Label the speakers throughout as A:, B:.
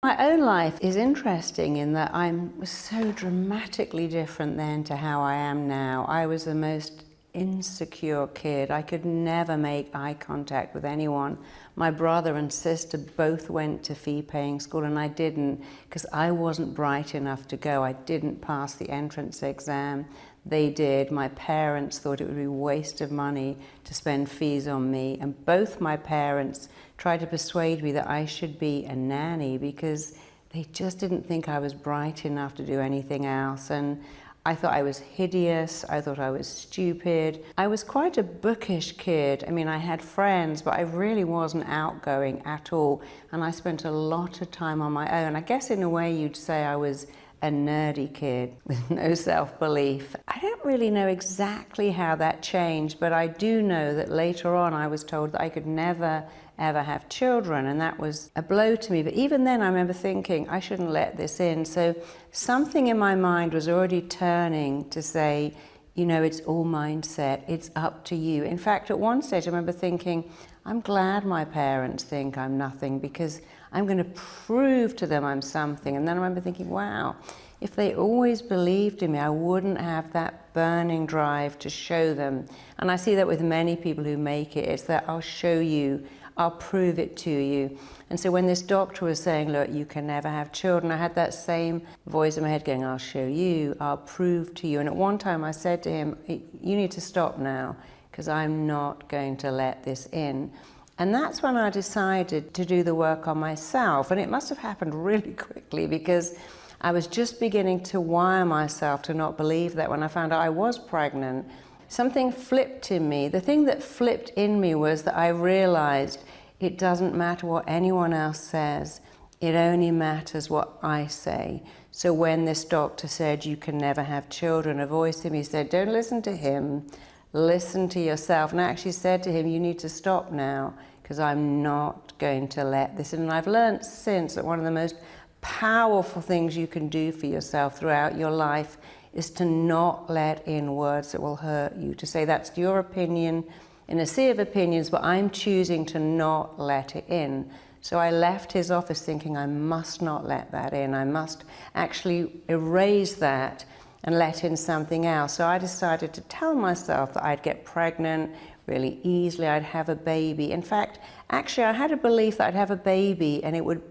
A: My own life is interesting in that I'm so dramatically different then to how I am now. I was the most insecure kid. I could never make eye contact with anyone. My brother and sister both went to fee-paying school and I didn't because I wasn't bright enough to go. I didn't pass the entrance exam. They did. My parents thought it would be a waste of money to spend fees on me, and both my parents tried to persuade me that I should be a nanny because they just didn't think I was bright enough to do anything else. And I thought I was hideous, I thought I was stupid. I was quite a bookish kid. I mean, I had friends, but I really wasn't outgoing at all. And I spent a lot of time on my own. I guess in a way you'd say I was a nerdy kid with no self-belief. I don't really know exactly how that changed, but I do know that later on I was told that I could never ever have children, and that was a blow to me. But even then I remember thinking I shouldn't let this in. So something in my mind was already turning to say, you know, it's all mindset, it's up to you. In fact, at one stage I remember thinking, I'm glad my parents think I'm nothing because I'm going to prove to them I'm something. And then I remember thinking, wow, if they always believed in me, I wouldn't have that burning drive to show them. And I see that with many people who make it. It's that I'll show you, I'll prove it to you. And so when this doctor was saying, look, you can never have children, I had that same voice in my head going, I'll show you, I'll prove to you. And at one time I said to him, you need to stop now because I'm not going to let this in. And that's when I decided to do the work on myself. And it must have happened really quickly because I was just beginning to wire myself to not believe that. When I found out I was pregnant, something flipped in me. The thing that flipped in me was that I realized it doesn't matter what anyone else says. It only matters what I say. So when this doctor said, you can never have children, a voice in me said, don't listen to him. Listen to yourself. And I actually said to him, you need to stop now because I'm not going to let this in. And I've learned since that one of the most powerful things you can do for yourself throughout your life is to not let in words that will hurt you. To say that's your opinion in a sea of opinions, but I'm choosing to not let it in. So I left his office thinking I must not let that in. I must actually erase that and let in something else. So I decided to tell myself that I'd get pregnant really easily, I'd have a baby. In fact, actually I had a belief that I'd have a baby and it would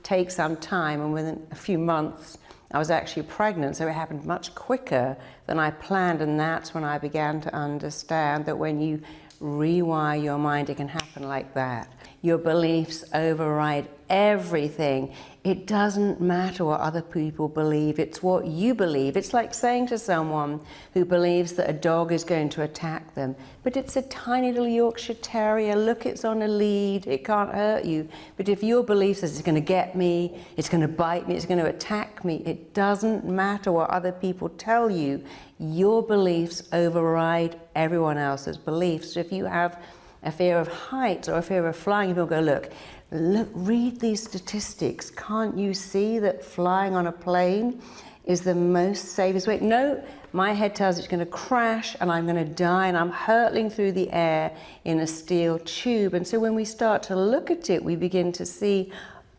A: take some time, and within a few months I was actually pregnant, so it happened much quicker than I planned. And that's when I began to understand that when you rewire your mind, it can happen like that. Your beliefs override everything. It doesn't matter what other people believe, it's what you believe. It's like saying to someone who believes that a dog is going to attack them, but it's a tiny little Yorkshire Terrier, look, it's on a lead, it can't hurt you. But if your belief says it's going to get me, it's going to bite me, it's going to attack me, it doesn't matter what other people tell you. Your beliefs override everyone else's beliefs. So if you have a fear of heights or a fear of flying, people go, look, read these statistics. Can't you see that flying on a plane is the most safest way? No, my head tells it's going to crash and I'm going to die and I'm hurtling through the air in a steel tube. And so when we start to look at it, we begin to see,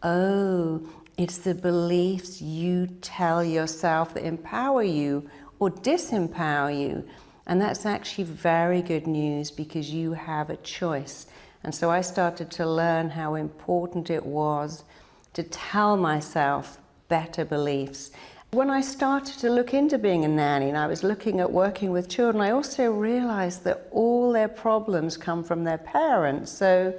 A: oh, it's the beliefs you tell yourself that empower you or disempower you. And that's actually very good news because you have a choice. And so I started to learn how important it was to tell myself better beliefs. When I started to look into being a nanny and I was looking at working with children, I also realized that all their problems come from their parents. So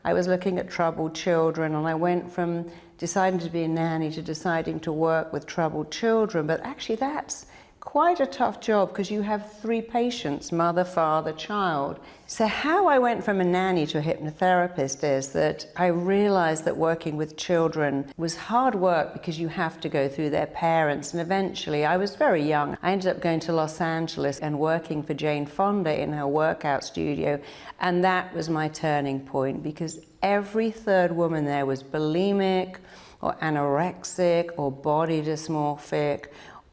A: I was looking at troubled children, and I went from deciding to be a nanny to deciding to work with troubled children. But actually that's quite a tough job because you have 3 patients, mother, father, child. So how I went from a nanny to a hypnotherapist is that I realized that working with children was hard work because you have to go through their parents. And eventually, I was very young, I ended up going to Los Angeles and working for Jane Fonda in her workout studio. And that was my turning point because every 3rd woman there was bulimic or anorexic or body dysmorphic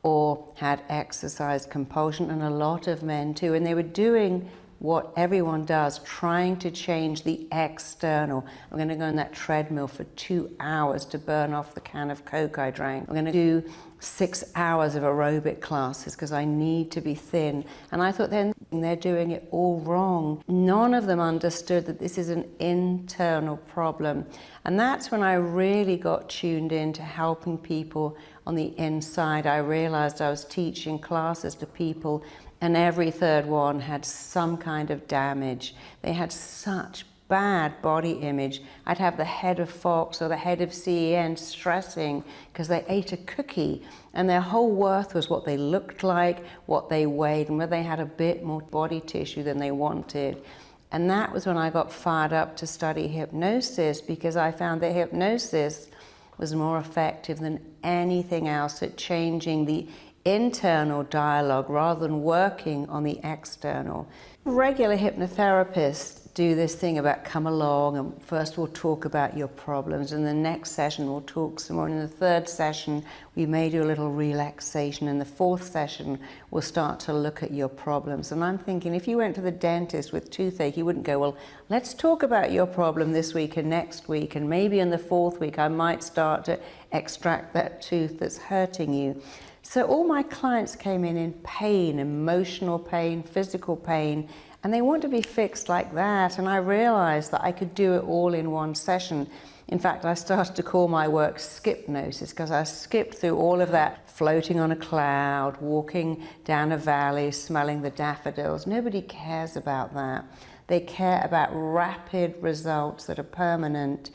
A: or had exercise compulsion, and a lot of men too, and they were doing what everyone does, trying to change the external. I'm going to go on that treadmill for 2 hours to burn off the can of Coke I drank. I'm going to do 6 hours of aerobic classes because I need to be thin. And I thought then they're doing it all wrong. None of them understood that this is an internal problem. And that's when I really got tuned in to helping people on the inside. I realized I was teaching classes to people and every third one had some kind of damage. They had such bad body image. I'd have the head of Fox or the head of CEN stressing because they ate a cookie and their whole worth was what they looked like, what they weighed, and whether they had a bit more body tissue than they wanted. And that was when I got fired up to study hypnosis, because I found that hypnosis was more effective than anything else at changing the internal dialogue rather than working on the external. Regular hypnotherapists do this thing about come along and first we'll talk about your problems, and the next session we'll talk some more, and in the third session we may do a little relaxation, and the fourth session we'll start to look at your problems. And I'm thinking, if you went to the dentist with toothache, you wouldn't go, well, let's talk about your problem this week and next week, and maybe in the fourth week I might start to extract that tooth that's hurting you. So all my clients came in pain, emotional pain, physical pain, and they want to be fixed like that. And I realized that I could do it all in one session. In fact, I started to call my work Skipnosis because I skipped through all of that, floating on a cloud, walking down a valley, smelling the daffodils. Nobody cares about that. They care about rapid results that are permanent.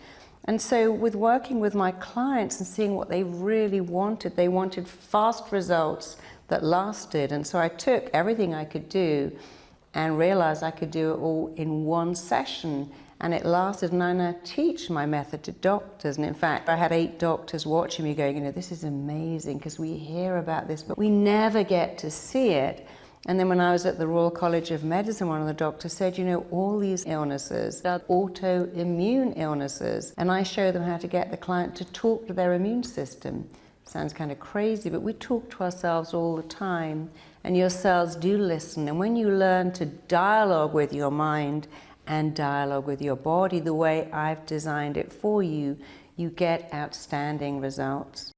A: And so with working with my clients and seeing what they really wanted, they wanted fast results that lasted. And so I took everything I could do and realized I could do it all in one session. And it lasted, and I now teach my method to doctors. And in fact, I had 8 doctors watching me going, you know, this is amazing, because we hear about this, but we never get to see it. And then when I was at the Royal College of Medicine, one of the doctors said, you know, all these illnesses are autoimmune illnesses. And I show them how to get the client to talk to their immune system. Sounds kind of crazy, but we talk to ourselves all the time. And your cells do listen. And when you learn to dialogue with your mind and dialogue with your body the way I've designed it for you, you get outstanding results.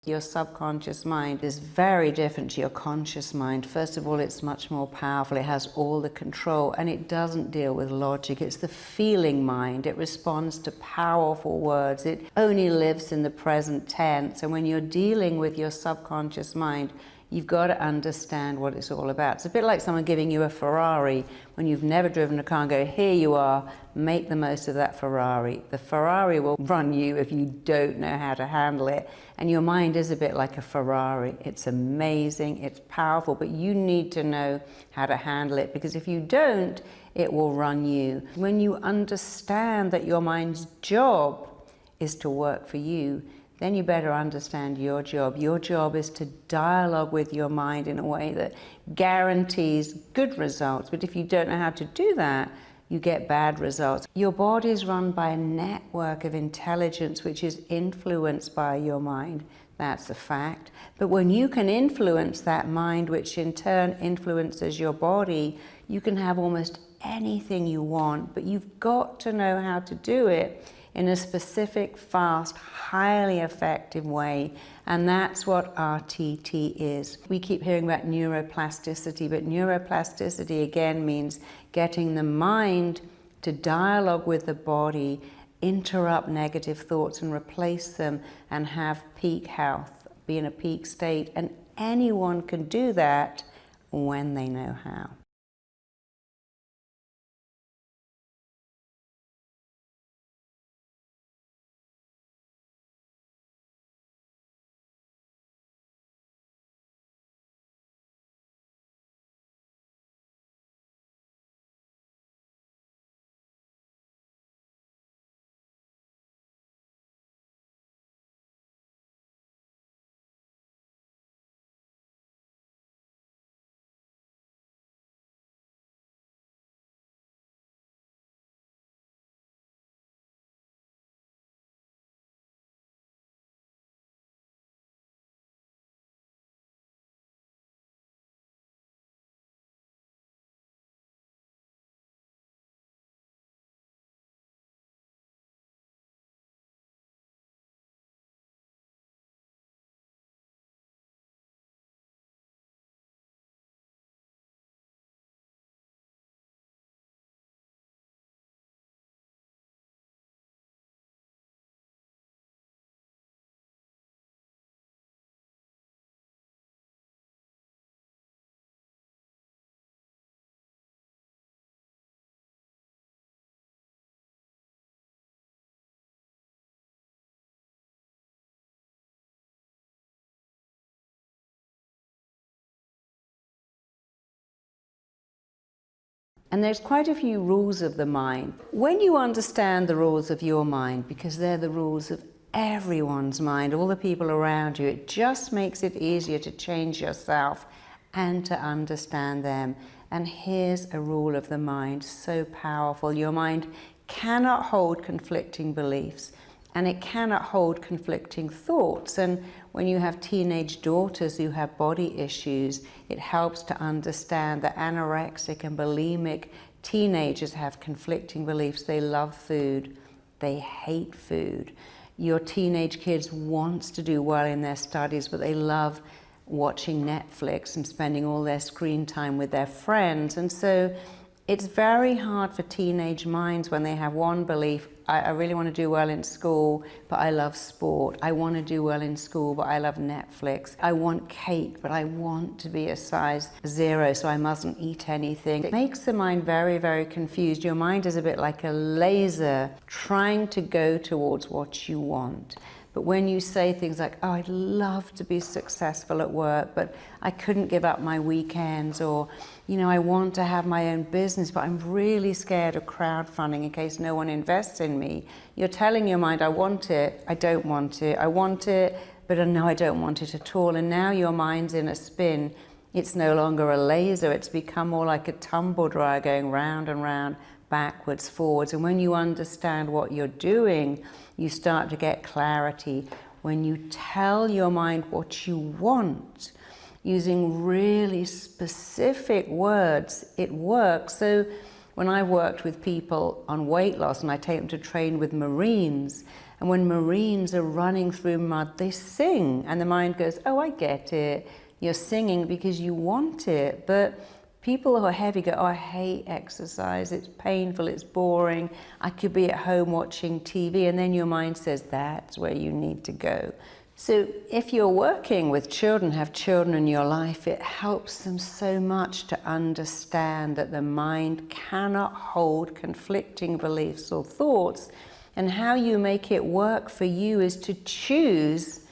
A: Your subconscious mind is very different to your conscious mind. First of all, it's much more powerful. It has all the control, and it doesn't deal with logic. It's the feeling mind. It responds to powerful words. It only lives in the present tense. And when you're dealing with your subconscious mind, you've got to understand what it's all about. It's a bit like someone giving you a Ferrari when you've never driven a car and go, here you are, make the most of that Ferrari. The Ferrari will run you if you don't know how to handle it. And your mind is a bit like a Ferrari. It's amazing, it's powerful, but you need to know how to handle it, because if you don't, it will run you. When you understand that your mind's job is to work for you, then you better understand your job. Your job is to dialogue with your mind in a way that guarantees good results. But if you don't know how to do that, you get bad results. Your body is run by a network of intelligence which is influenced by your mind. That's a fact. But when you can influence that mind, which in turn influences your body, you can have almost anything you want, but you've got to know how to do it in a specific, fast, highly effective way. And that's what RTT is. We keep hearing about neuroplasticity, but neuroplasticity again means getting the mind to dialogue with the body, interrupt negative thoughts and replace them, and have peak health, be in a peak state. And anyone can do that when they know how. And there's quite a few rules of the mind. When you understand the rules of your mind, because they're the rules of everyone's mind, all the people around you, it just makes it easier to change yourself and to understand them. And here's a rule of the mind, so powerful. Your mind cannot hold conflicting beliefs, and it cannot hold conflicting thoughts. And when you have teenage daughters who have body issues, it helps to understand that anorexic and bulimic teenagers have conflicting beliefs. They love food, they hate food. Your teenage kids wants to do well in their studies, but they love watching Netflix and spending all their screen time with their friends. And so it's very hard for teenage minds when they have one belief, I really want to do well in school, but I love sport. I want to do well in school, but I love Netflix. I want cake, but I want to be a size 0, so I mustn't eat anything. It makes the mind very, very confused. Your mind is a bit like a laser trying to go towards what you want. But when you say things like, oh, I'd love to be successful at work, but I couldn't give up my weekends, or, you know, I want to have my own business, but I'm really scared of crowdfunding in case no one invests in me. You're telling your mind, I want it, I don't want it, I want it, but no, I don't want it at all. And now your mind's in a spin. It's no longer a laser, it's become more like a tumble dryer going round and round, backwards, forwards. And when you understand what you're doing, you start to get clarity. When you tell your mind what you want, using really specific words, it works. So when I worked with people on weight loss, and I take them to train with Marines, and when Marines are running through mud, they sing, and the mind goes, oh, I get it. You're singing because you want it. But people who are heavy go, oh, I hate exercise, it's painful, it's boring, I could be at home watching TV, and then your mind says, that's where you need to go. So if you're working with children, have children in your life, it helps them so much to understand that the mind cannot hold conflicting beliefs or thoughts, and how you make it work for you is to choose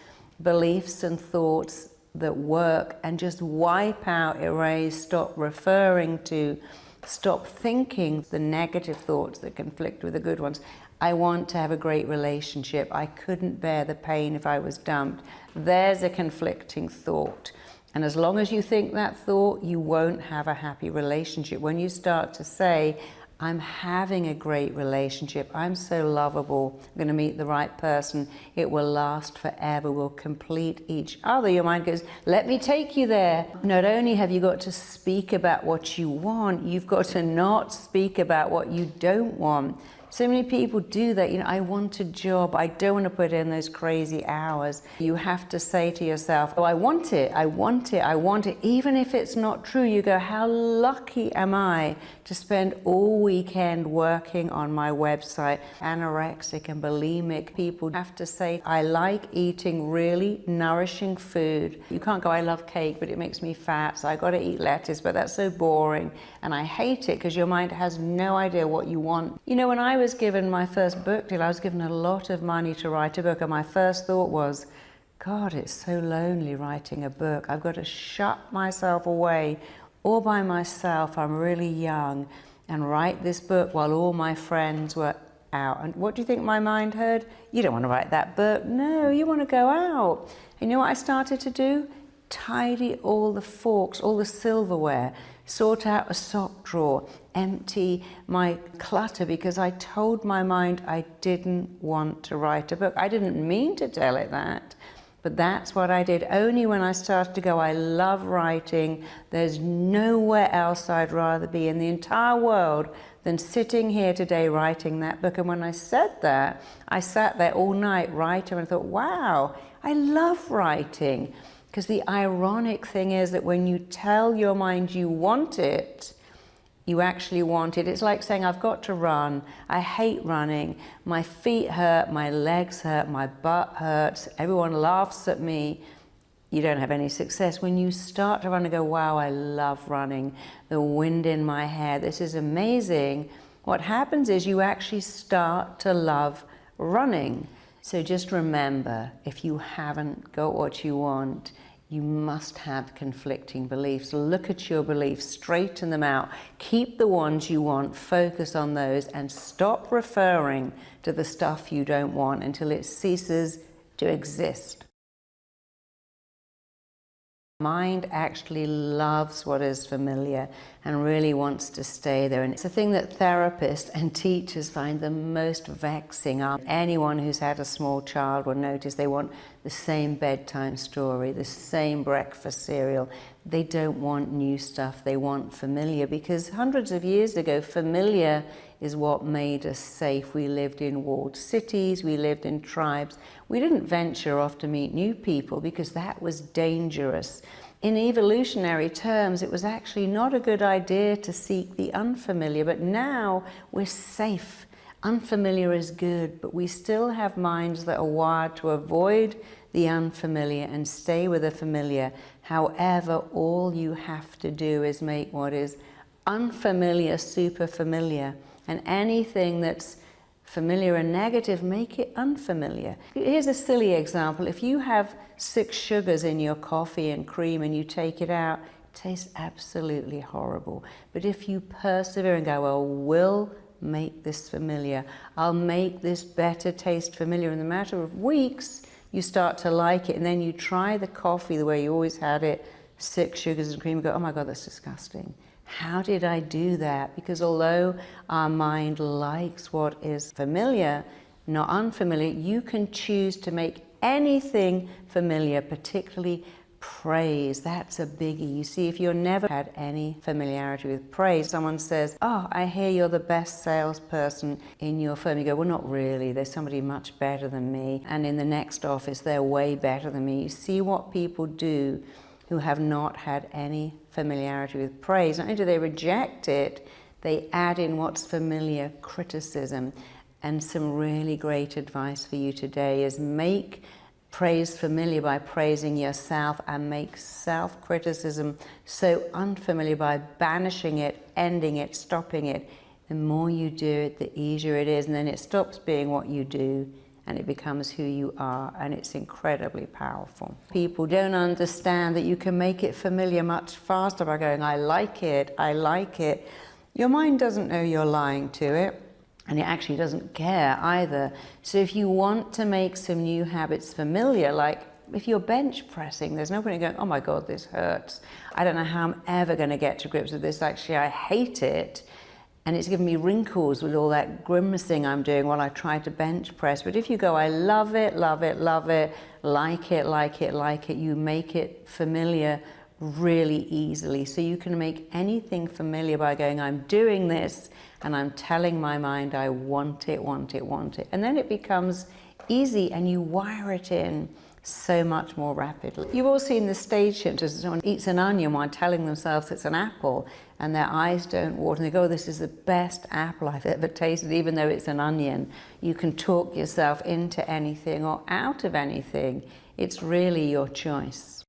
A: beliefs and thoughts that work, and just wipe out, erase, stop referring to, stop thinking the negative thoughts that conflict with the good ones. I want to have a great relationship. I couldn't bear the pain if I was dumped. There's a conflicting thought. And as long as you think that thought, you won't have a happy relationship. When you start to say, I'm having a great relationship, I'm so lovable, I'm going to meet the right person, it will last forever, we'll complete each other. Your mind goes, let me take you there. Not only have you got to speak about what you want, you've got to not speak about what you don't want. So many people do that. You know, I want a job, I don't want to put in those crazy hours. You have to say to yourself, oh, I want it, I want it, I want it. Even if it's not true, you go, how lucky am I to spend all weekend working on my website. Anorexic and bulimic people have to say, I like eating really nourishing food. You can't go, I love cake, but it makes me fat, so I got to eat lettuce, but that's so boring. And I hate it, because your mind has no idea what you want. You know, when I was given my first book deal, I was given a lot of money to write a book, and my first thought was, God, it's so lonely writing a book. I've got to shut myself away all by myself, I'm really young, and write this book while all my friends were out. And what do you think my mind heard? You don't want to write that book. No, you want to go out. And you know what I started to do? Tidy all the forks, all the silverware, sort out a sock drawer, empty my clutter, because I told my mind I didn't want to write a book. I didn't mean to tell it that, but that's what I did. Only when I started to go, I love writing, there's nowhere else I'd rather be in the entire world than sitting here today writing that book. And when I said that, I sat there all night writing and thought, wow, I love writing. Because the ironic thing is that when you tell your mind you want it, you actually want it. It's like saying, I've got to run. I hate running. My feet hurt, my legs hurt, my butt hurts. Everyone laughs at me. You don't have any success. When you start to run and go, wow, I love running. The wind in my hair, this is amazing. What happens is you actually start to love running. So just remember, if you haven't got what you want, you must have conflicting beliefs. Look at your beliefs, straighten them out, keep the ones you want, focus on those, and stop referring to the stuff you don't want until it ceases to exist. Mind actually loves what is familiar and really wants to stay there. And it's a thing that therapists and teachers find the most vexing. Anyone who's had a small child will notice they want the same bedtime story, the same breakfast cereal. They don't want new stuff, they want familiar, because hundreds of years ago, familiar is what made us safe. We lived in walled cities, we lived in tribes. We didn't venture off to meet new people because that was dangerous. In evolutionary terms, it was actually not a good idea to seek the unfamiliar, but now we're safe. Unfamiliar is good, but we still have minds that are wired to avoid the unfamiliar and stay with the familiar. However, all you have to do is make what is unfamiliar super familiar. And anything that's familiar and negative, make it unfamiliar. Here's a silly example. If you have 6 sugars in your coffee and cream and you take it out, it tastes absolutely horrible. But if you persevere and go, well, we'll make this familiar, I'll make this better taste familiar, in the matter of weeks, you start to like it, and then you try the coffee the way you always had it, 6 sugars and cream, and go, oh my God, that's disgusting. How did I do that? Because although our mind likes what is familiar, not unfamiliar, you can choose to make anything familiar, particularly praise. That's a biggie. You see, if you've never had any familiarity with praise, someone says, oh, I hear you're the best salesperson in your firm. You go, well, not really. There's somebody much better than me. And in the next office, they're way better than me. You see what people do who have not had any familiarity with praise. Not only do they reject it, they add in what's familiar, criticism. And some really great advice for you today is make praise familiar by praising yourself, and make self-criticism so unfamiliar by banishing it, ending it, stopping it. The more you do it, the easier it is, and then it stops being what you do and it becomes who you are, and it's incredibly powerful. People don't understand that you can make it familiar much faster by going, I like it, I like it. Your mind doesn't know you're lying to it, and it actually doesn't care either. So if you want to make some new habits familiar, like if you're bench pressing, there's nobody going, oh my God, this hurts. I don't know how I'm ever going to get to grips with this. Actually, I hate it. And it's given me wrinkles with all that grimacing I'm doing while I try to bench press. But if you go, I love it, love it, love it, like it, like it, like it, you make it familiar really easily. So you can make anything familiar by going, I'm doing this, and I'm telling my mind I want it, want it, want it. And then it becomes easy, and you wire it in so much more rapidly. You've all seen the stage hypnotist, someone eats an onion while telling themselves it's an apple, and their eyes don't water, and they go, oh, this is the best apple I've ever tasted, even though it's an onion. You can talk yourself into anything or out of anything. It's really your choice.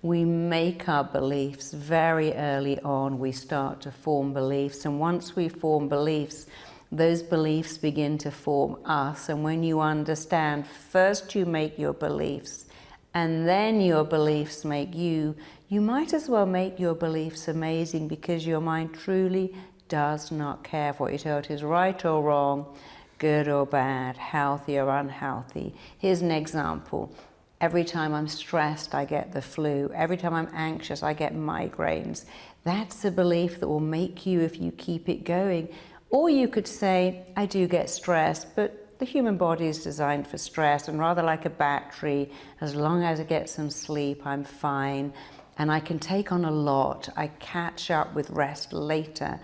A: We make our beliefs very early on. We start to form beliefs, and once we form beliefs, those beliefs begin to form us. And when you understand, first you make your beliefs, and then your beliefs make you, you might as well make your beliefs amazing, because your mind truly does not care for what you're told is right or wrong, good or bad, healthy or unhealthy. Here's an example. Every time I'm stressed, I get the flu. Every time I'm anxious, I get migraines. That's a belief that will make you, if you keep it going. Or you could say, I do get stressed, but the human body is designed for stress, and rather like a battery, as long as I get some sleep, I'm fine, and I can take on a lot. I catch up with rest later.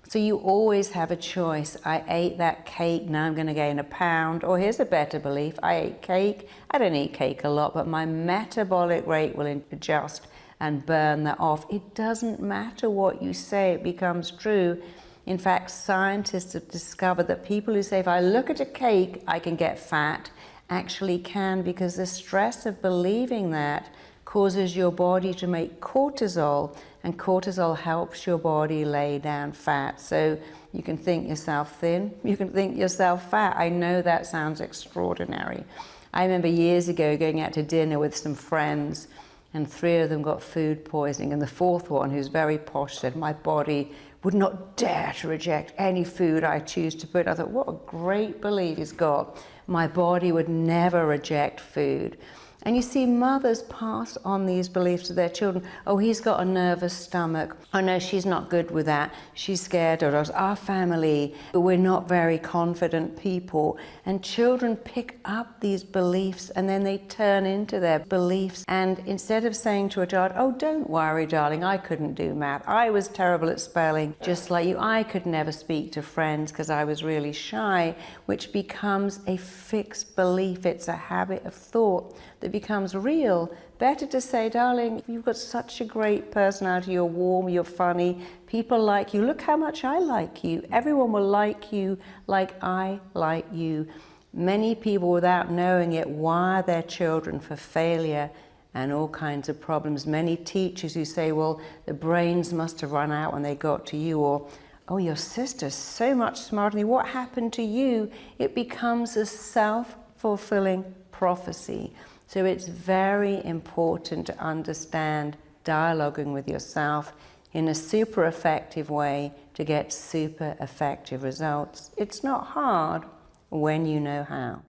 A: So you always have a choice. I ate that cake, now I'm going to gain 1 pound. Or here's a better belief. I ate cake. I don't eat cake a lot, but my metabolic rate will adjust and burn that off. It doesn't matter what you say, it becomes true. In fact, scientists have discovered that people who say, if I look at a cake, I can get fat, actually can, because the stress of believing that causes your body to make cortisol, and cortisol helps your body lay down fat. So you can think yourself thin, you can think yourself fat. I know that sounds extraordinary. I remember years ago going out to dinner with some friends, and 3 of them got food poisoning, and the 4th one, who's very posh, said, my body would not dare to reject any food I choose to put. I thought, what a great belief he's got. My body would never reject food. And you see, mothers pass on these beliefs to their children. Oh, he's got a nervous stomach. Oh no, she's not good with that. She's scared of us. Our family, we're not very confident people. And children pick up these beliefs and then they turn into their beliefs. And instead of saying to a child, oh, don't worry, darling, I couldn't do math. I was terrible at spelling, just like you. I could never speak to friends because I was really shy, which becomes a fixed belief. It's a habit of thought that becomes real. Better to say, darling, you've got such a great personality, you're warm, you're funny, people like you, look how much I like you. Everyone will like you like I like you. Many people, without knowing it, wire their children for failure and all kinds of problems. Many teachers who say, well, the brains must have run out when they got to you, or oh, your sister's so much smarter than you, what happened to you? It becomes a self-fulfilling prophecy. So it's very important to understand dialoguing with yourself in a super effective way to get super effective results. It's not hard when you know how.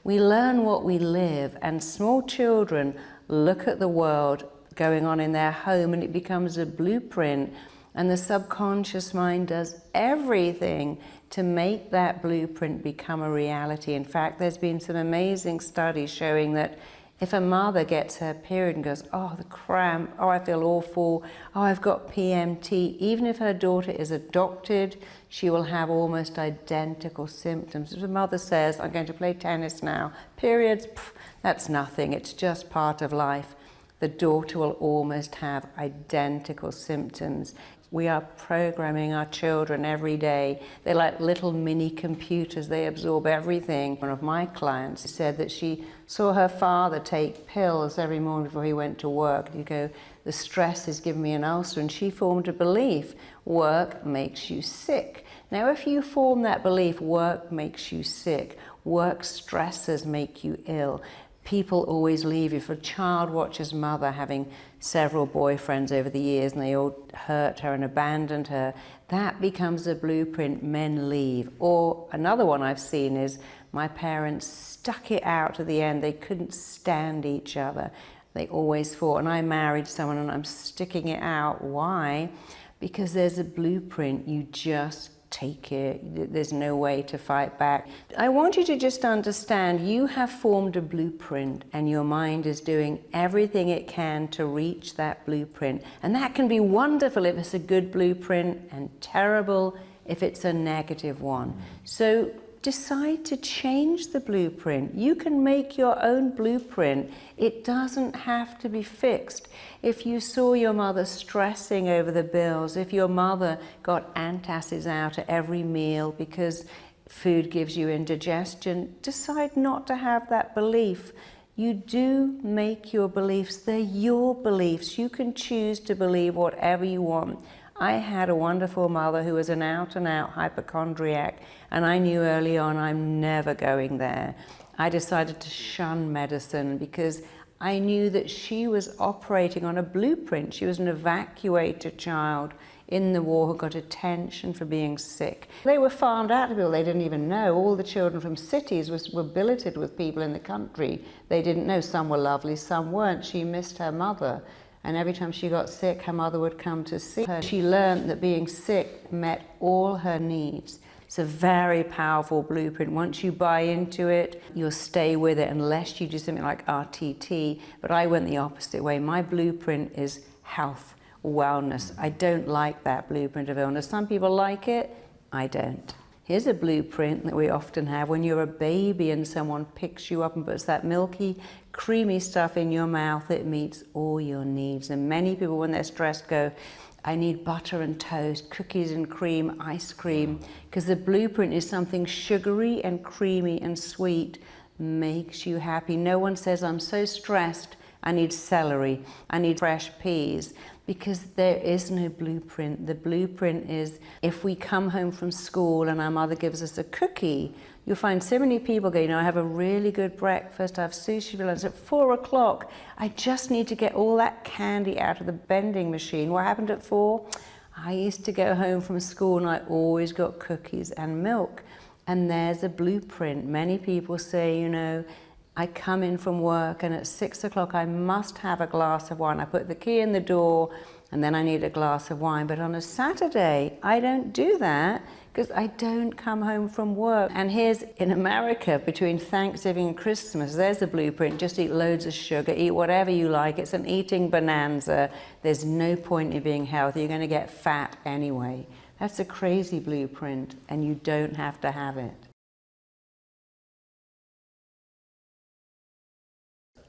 A: We learn what we live, and small children look at the world going on in their home and it becomes a blueprint, and the subconscious mind does everything to make that blueprint become a reality. In fact, there's been some amazing studies showing that if a mother gets her period and goes, oh, the cramp, oh, I feel awful, oh, I've got PMT, even if her daughter is adopted, she will have almost identical symptoms. If a mother says, I'm going to play tennis now, periods, that's nothing, it's just part of life. The daughter will almost have identical symptoms. We are programming our children every day. They're like little mini computers. They absorb everything. One of my clients said that she saw her father take pills every morning before he went to work. You go, the stress is giving me an ulcer, and she formed a belief, work makes you sick. Now, if you form that belief, work makes you sick, work stresses make you ill, people always leave you. For a child watches mother having several boyfriends over the years and they all hurt her and abandoned her, that becomes a blueprint. Men leave. Or another one I've seen is my parents stuck it out to the end. They couldn't stand each other. They always fought. And I married someone and I'm sticking it out. Why? Because there's a blueprint. You just take it. There's no way to fight back. I want you to just understand you have formed a blueprint and your mind is doing everything it can to reach that blueprint. And that can be wonderful if it's a good blueprint and terrible if it's a negative one. So decide to change the blueprint. You can make your own blueprint. It doesn't have to be fixed. If you saw your mother stressing over the bills, if your mother got antacids out at every meal because food gives you indigestion, decide not to have that belief. You do make your beliefs. They're your beliefs. You can choose to believe whatever you want. I had a wonderful mother who was an out-and-out hypochondriac, and I knew early on I'm never going there. I decided to shun medicine because I knew that she was operating on a blueprint. She was an evacuated child in the war who got attention for being sick. They were farmed out to people they didn't even know. All the children from cities were billeted with people in the country they didn't know. Some were lovely, some weren't. She missed her mother. And every time she got sick, her mother would come to see her. She learned that being sick met all her needs. It's a very powerful blueprint. Once you buy into it, you'll stay with it unless you do something like RTT. But I went the opposite way. My blueprint is health, wellness. I don't like that blueprint of illness. Some people like it, I don't. Here's a blueprint that we often have when you're a baby and someone picks you up and puts that milky, creamy stuff in your mouth. It meets all your needs. And many people, when they're stressed, go, I need butter and toast, cookies and cream, ice cream, because the blueprint is something sugary and creamy and sweet, makes you happy. No one says, I'm so stressed, I need celery, I need fresh peas, because there is no blueprint. The blueprint is if we come home from school and our mother gives us a cookie, You'll find so many people go, I have a really good breakfast, I have sushi for lunch at 4 o'clock. I just need to get all that candy out of the vending machine. What happened at 4? I used to go home from school and I always got cookies and milk. And there's a blueprint. Many people say, I come in from work and at 6 o'clock I must have a glass of wine. I put the key in the door and then I need a glass of wine. But on a Saturday, I don't do that because I don't come home from work. And here's in America, between Thanksgiving and Christmas, there's a blueprint. Just eat loads of sugar, eat whatever you like. It's an eating bonanza. There's no point in being healthy. You're going to get fat anyway. That's a crazy blueprint, and you don't have to have it.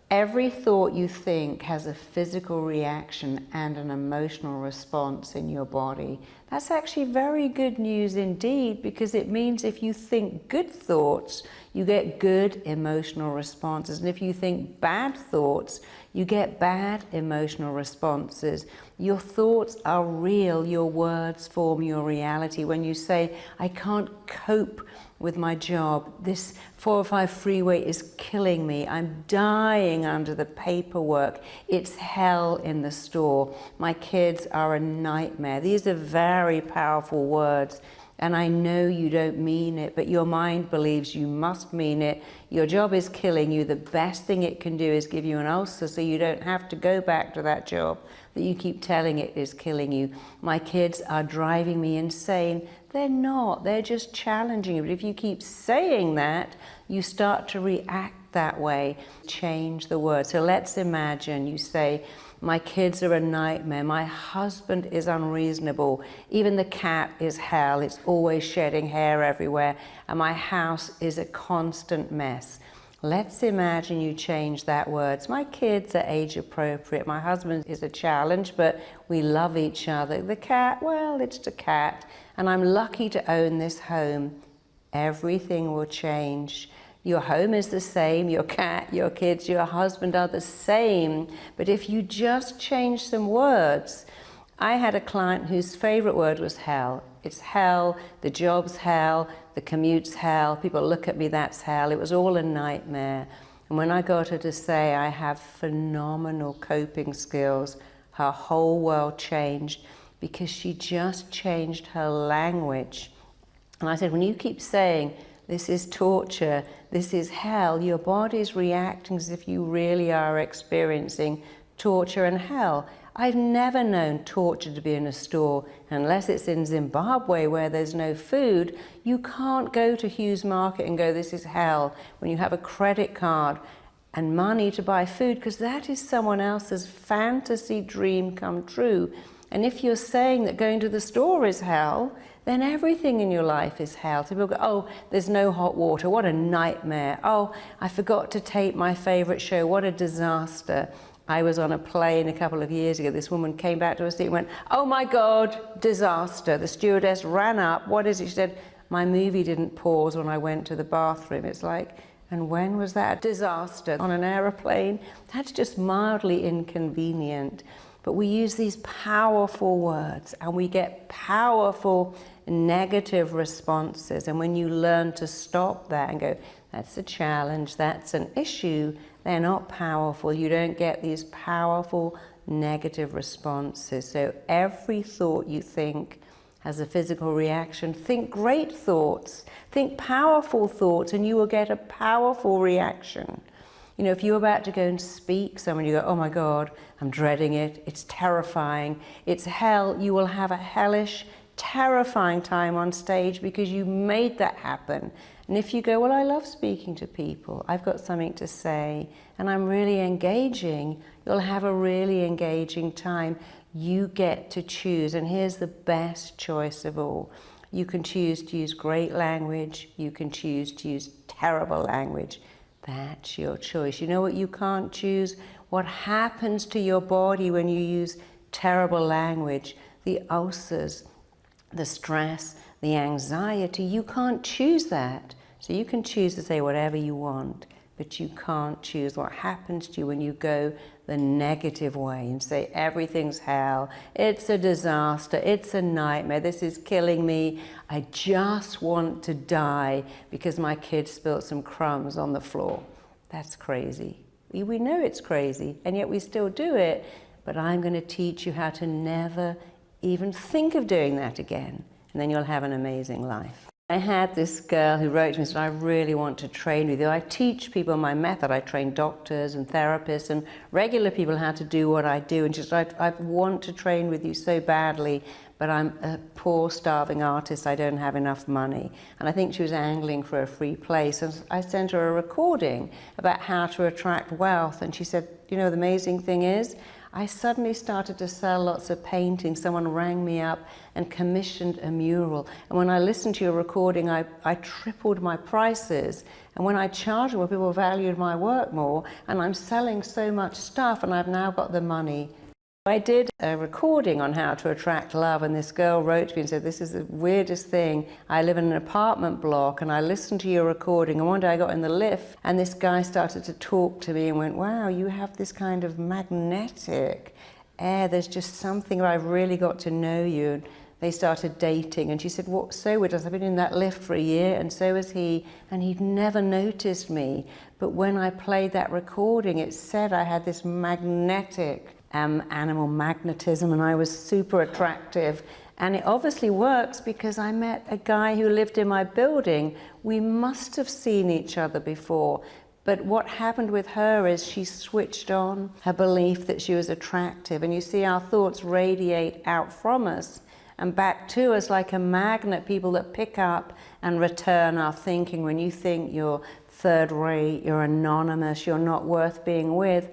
A: Every thought you think has a physical reaction and an emotional response in your body. That's actually very good news indeed, because it means if you think good thoughts, you get good emotional responses. And if you think bad thoughts, you get bad emotional responses. Your thoughts are real. Your words form your reality. When you say, I can't cope with my job, this 405 freeway is killing me, I'm dying under the paperwork, it's hell in the store, my kids are a nightmare. These are very powerful words, and I know you don't mean it, but your mind believes you must mean it. Your job is killing you. The best thing it can do is give you an ulcer so you don't have to go back to that job that you keep telling it is killing you. My kids are driving me insane. They're not, they're just challenging you. But if you keep saying that, you start to react that way. Change the word. So let's imagine you say, my kids are a nightmare, my husband is unreasonable, even the cat is hell, it's always shedding hair everywhere, and my house is a constant mess. Let's imagine you change that word. My kids are age appropriate, my husband is a challenge, but we love each other. The cat, well, it's the cat, and I'm lucky to own this home. Everything will change. Your home is the same, your cat, your kids, your husband are the same. But if you just change some words, I had a client whose favorite word was hell. It's hell, the job's hell, the commute's hell, people look at me, that's hell. It was all a nightmare. And when I got her to say, I have phenomenal coping skills, her whole world changed because she just changed her language. And I said, when you keep saying, this is torture, this is hell, your body's reacting as if you really are experiencing torture and hell. I've never known torture to be in a store, unless it's in Zimbabwe where there's no food. You can't go to Hughes Market and go, this is hell, when you have a credit card and money to buy food, because that is someone else's fantasy dream come true. And if you're saying that going to the store is hell, then everything in your life is hell. So people go, oh, there's no hot water, what a nightmare. Oh, I forgot to tape my favorite show, what a disaster. I was on a plane a couple of years ago, this woman came back to us and went, oh my God, disaster. The stewardess ran up, what is it? She said, my movie didn't pause when I went to the bathroom. It's like, and when was that? Disaster on an aeroplane? That's just mildly inconvenient. But we use these powerful words and we get powerful negative responses. And when you learn to stop that and go, that's a challenge, that's an issue, they're not powerful. You don't get these powerful negative responses. So every thought you think has a physical reaction. Think great thoughts, think powerful thoughts, and you will get a powerful reaction. If you're about to go and speak somewhere, you go, oh my God, I'm dreading it, it's terrifying, it's hell, you will have a hellish, terrifying time on stage because you made that happen. And if you go, well, I love speaking to people, I've got something to say, and I'm really engaging, you'll have a really engaging time. You get to choose, and here's the best choice of all. You can choose to use great language, you can choose to use terrible language. That's your choice. You know what you can't choose? What happens to your body when you use terrible language? The ulcers, the stress, the anxiety, you can't choose that. So you can choose to say whatever you want, but you can't choose what happens to you when you go the negative way and say everything's hell, it's a disaster, it's a nightmare, this is killing me, I just want to die because my kid spilled some crumbs on the floor. That's crazy. We know it's crazy, and yet we still do it, but I'm going to teach you how to never even think of doing that again, and then you'll have an amazing life. I had this girl who wrote to me and said, I really want to train with you. I teach people my method. I train doctors and therapists and regular people how to do what I do. And she said, I want to train with you so badly, but I'm a poor, starving artist. I don't have enough money. And I think she was angling for a free place. And I sent her a recording about how to attract wealth. And she said, you know, the amazing thing is, I suddenly started to sell lots of paintings. Someone rang me up and commissioned a mural. And when I listened to your recording, I tripled my prices. And when I charged more, people valued my work more. And I'm selling so much stuff, and I've now got the money. I did a recording on how to attract love, and this girl wrote to me and said, this is the weirdest thing. I live in an apartment block and I listened to your recording, and one day I got in the lift and this guy started to talk to me and went, wow, you have this kind of magnetic air. There's just something that I've really got to know you. And they started dating, and she said, what, so weird, I've been in that lift for a year and so has he, and he'd never noticed me. But when I played that recording, it said I had this magnetic animal magnetism, and I was super attractive. And it obviously works because I met a guy who lived in my building. We must have seen each other before. But what happened with her is she switched on her belief that she was attractive. And you see our thoughts radiate out from us and back to us like a magnet, people that pick up and return our thinking. When you think you're third rate, you're anonymous, you're not worth being with,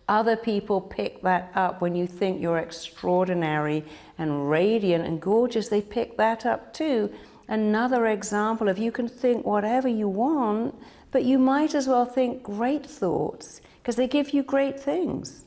A: other people pick that up. When you think you're extraordinary and radiant and gorgeous, they pick that up too. Another example of you can think whatever you want, but you might as well think great thoughts because they give you great things.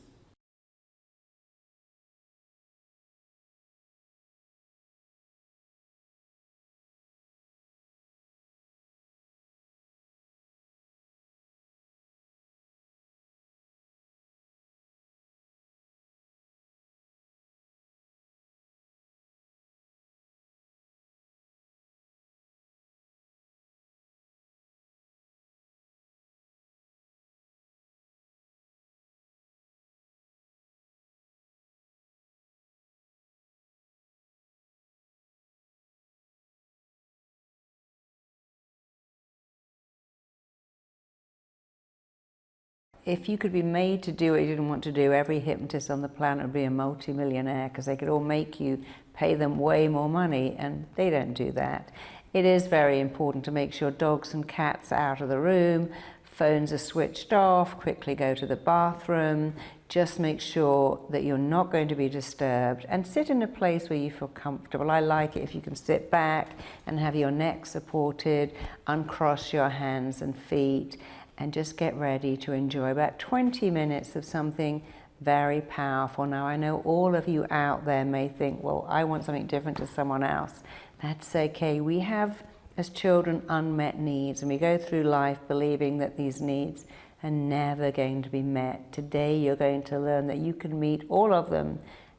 A: If you could be made to do what you didn't want to do, every hypnotist on the planet would be a multi-millionaire because they could all make you pay them way more money, and they don't do that. It is very important to make sure dogs and cats are out of the room, phones are switched off, quickly go to the bathroom, just make sure that you're not going to be disturbed, and sit in a place where you feel comfortable. I like it if you can sit back and have your neck supported, uncross your hands and feet, and just get ready to enjoy about 20 minutes of something very powerful. Now, I know all of you out there may think, well, I want something different to someone else. That's okay. We have, as children, unmet needs, and we go through life believing that these needs are never going to be met. Today, you're going to learn that you can meet all of them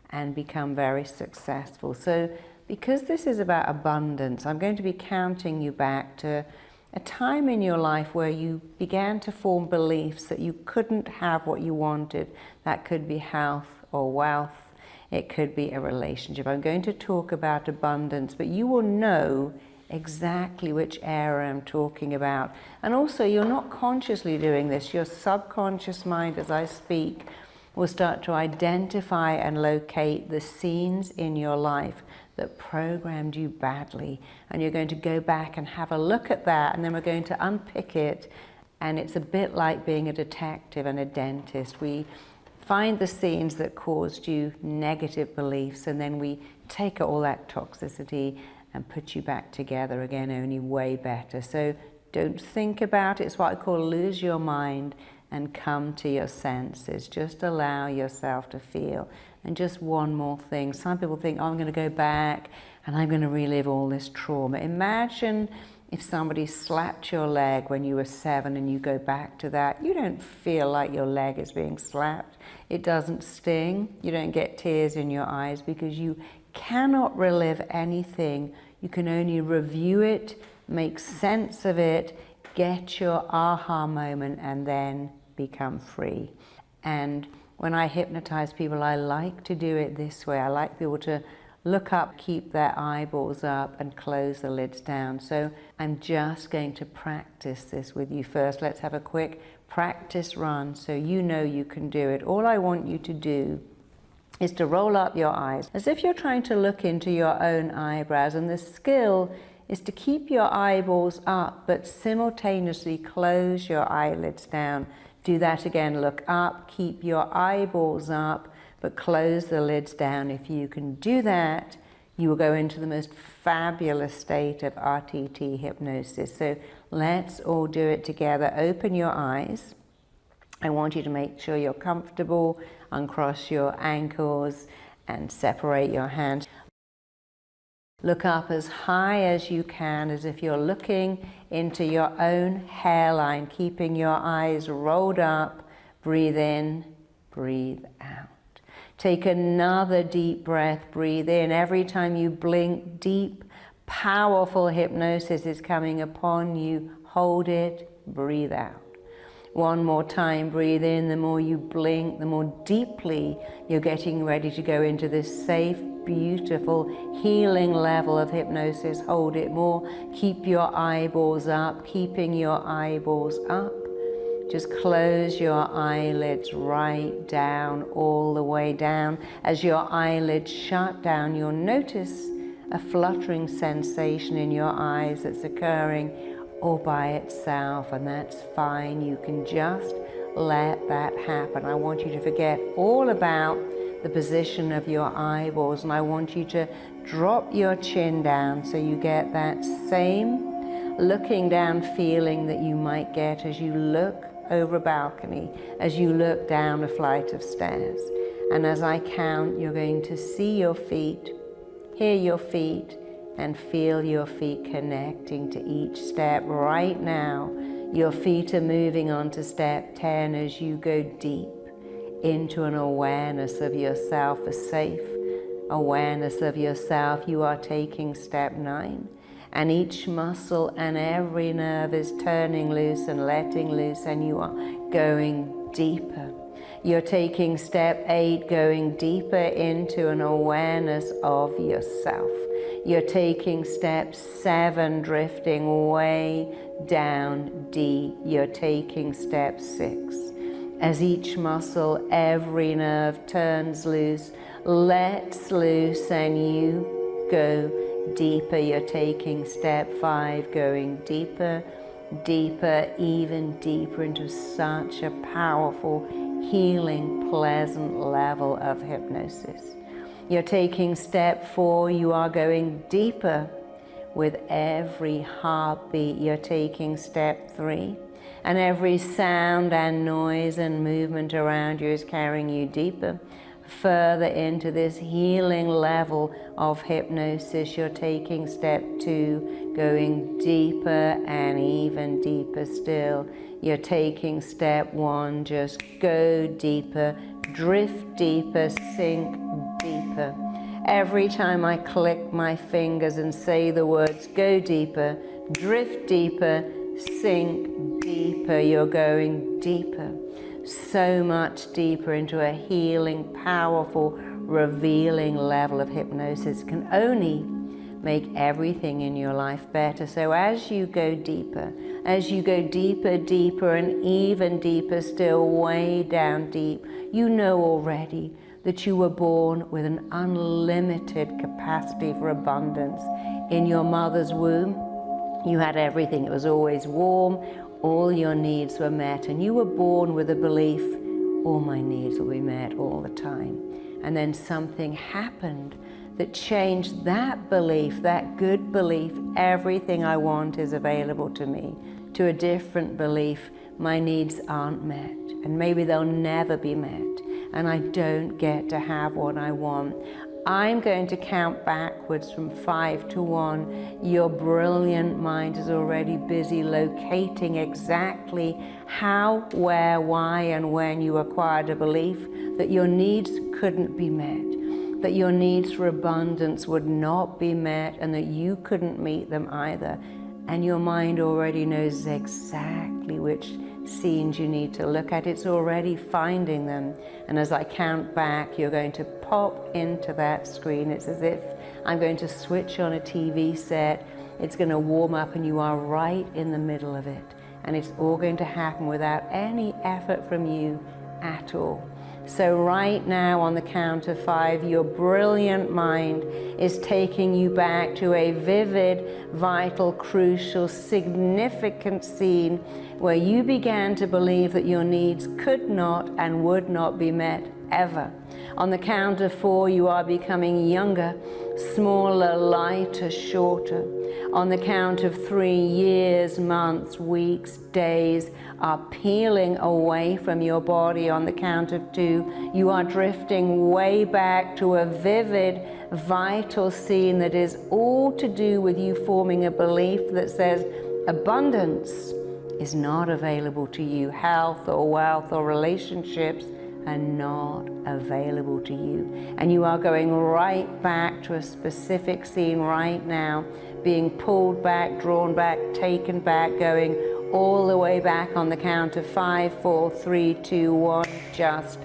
A: and become very successful. So, because this is about abundance, I'm going to be counting you back to a time in your life where you began to form beliefs that you couldn't have what you wanted. That could be health or wealth. It could be a relationship. I'm going to talk about abundance, but you will know exactly which area I'm talking about. And also, you're not consciously doing this. Your subconscious mind, as I speak, will start to identify and locate the scenes in your life that programmed you badly, and you're going to go back and have a look at that, and then we're going to unpick it. And it's a bit like being a detective and a dentist. We find the scenes that caused you negative beliefs, and then we take all that toxicity and put you back together again, only way better. So don't think about it. It's what I call lose your mind and come to your senses. Just allow yourself to feel. And just one more thing. Some people think, oh, I'm going to go back and I'm going to relive all this trauma. Imagine If somebody slapped your leg when you were 7 and you go back to that, you don't feel like your leg is being slapped. It doesn't sting. You don't get tears in your eyes because you cannot relive anything. You can only review it, make sense of it, get your aha moment, and then become free. And when I hypnotize people, I like to do it this way. I like people to look up, keep their eyeballs up, and close the lids down. So I'm just going to practice this with you first. Let's have a quick practice run so you know you can do it. All I want you to do is to roll up your eyes as if you're trying to look into your own eyebrows. And the skill is to keep your eyeballs up, but simultaneously close your eyelids down. Do that again. Look up, keep your eyeballs up, but close the lids down. If you can do that, you will go into the most fabulous state of RTT hypnosis. So let's all do it together. Open your eyes. I want you to make sure you're comfortable. Uncross your ankles and separate your hands. Look up as high as you can, as if you're looking into your own hairline, keeping your eyes rolled up. Breathe in, breathe out. Take another deep breath, breathe in. Every time you blink, deep, powerful hypnosis is coming upon you. Hold it, breathe out. One more time, breathe in. The more you blink, the more deeply you're getting ready to go into this safe, beautiful, healing level of hypnosis. Hold it more. Keep your eyeballs up, keeping your eyeballs up. Just close your eyelids right down, all the way down. As your eyelids shut down, you'll notice a fluttering sensation in your eyes that's occurring all by itself, and that's fine. You can just let that happen. I want you to forget all about the position of your eyeballs, and I want you to drop your chin down so you get that same looking down feeling that you might get as you look over a balcony, as you look down a flight of stairs. And as I count, you're going to see your feet, hear your feet, and feel your feet connecting to each step. Right now, your feet are moving on to step 10 as you go deep into an awareness of yourself, a safe awareness of yourself. You are taking step 9. And each muscle and every nerve is turning loose and letting loose, and you are going deeper. You're taking step 8, going deeper into an awareness of yourself. You're taking step 7, drifting way down deep. You're taking step 6. As each muscle, every nerve turns loose, lets loose, and you go deeper. You're taking step 5, going deeper, deeper, even deeper into such a powerful, healing, pleasant level of hypnosis. You're taking step 4, you are going deeper with every heartbeat. You're taking step 3, and every sound and noise and movement around you is carrying you deeper, further into this healing level of hypnosis. You're taking step 2, going deeper and even deeper still. You're taking step 1, just go deeper, drift deeper, sink deeper. Every time I click my fingers and say the words go deeper, drift deeper, sink deeper, you're going deeper. So much deeper into a healing, powerful, revealing level of hypnosis can only make everything in your life better. So as you go deeper, deeper, and even deeper still, way down deep, you know already that you were born with an unlimited capacity for abundance. In your mother's womb, you had everything. It was always warm. All your needs were met, and you were born with a belief, all my needs will be met all the time. And then something happened that changed that belief, that good belief, everything I want is available to me, to a different belief, my needs aren't met, and maybe they'll never be met, and I don't get to have what I want. I'm going to count backwards from 5 to 1. Your brilliant mind is already busy locating exactly how, where, why, and when you acquired a belief that your needs couldn't be met, that your needs for abundance would not be met, and that you couldn't meet them either. And your mind already knows exactly which scenes you need to look at. It's already finding them. And as I count back, you're going to pop into that screen. It's as if I'm going to switch on a TV set. It's going to warm up and you are right in the middle of it. And it's all going to happen without any effort from you at all. So right now, on the count of 5, your brilliant mind is taking you back to a vivid, vital, crucial, significant scene where you began to believe that your needs could not and would not be met ever. On the count of 4, you are becoming younger, smaller, lighter, shorter. On the count of 3, years, months, weeks, days are peeling away from your body. On the count of 2, you are drifting way back to a vivid, vital scene that is all to do with you forming a belief that says abundance is not available to you. Health or wealth or relationships are not available to you. And you are going right back to a specific scene right now, being pulled back, drawn back, taken back, going all the way back on the count of 5, 4, 3, 2, 1. Just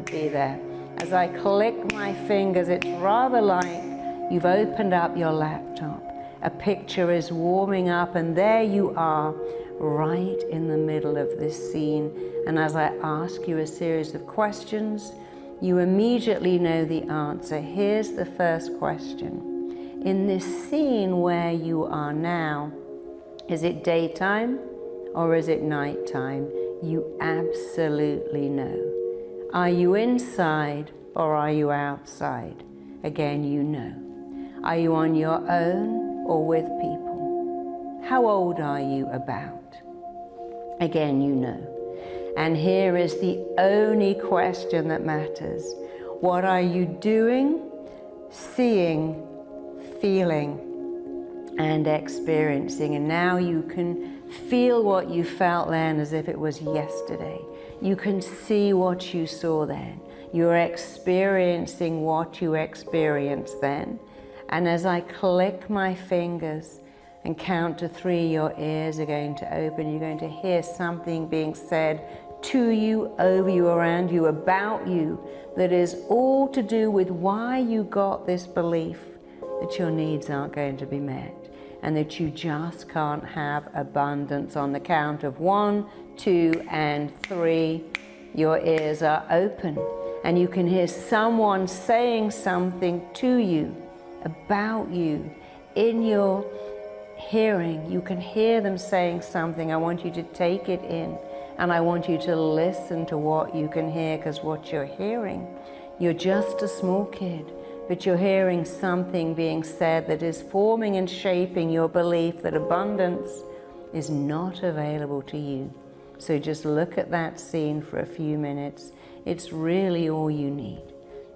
A: be there. As I click my fingers, it's rather like you've opened up your laptop. A picture is warming up, and there you are, right in the middle of this scene. And as I ask you a series of questions, you immediately know the answer. Here's the first question. In this scene where you are now, is it daytime or is it nighttime? You absolutely know. Are you inside or are you outside? Again, you know. Are you on your own or with people? How old are you about? Again, you know. And here is the only question that matters. What are you doing, seeing, feeling, and experiencing? And now you can feel what you felt then as if it was yesterday. You can see what you saw then. You're experiencing what you experienced then. And as I click my fingers and count to 3, your ears are going to open. You're going to hear something being said to you, over you, around you, about you, that is all to do with why you got this belief that your needs aren't going to be met and that you just can't have abundance. On the count of 1, 2, and 3, your ears are open and you can hear someone saying something to you, about you, in your hearing. You can hear them saying something. I want you to take it in. And I want you to listen to what you can hear, because what you're hearing, you're just a small kid, but you're hearing something being said that is forming and shaping your belief that abundance is not available to you. So just look at that scene for a few minutes. It's really all you need.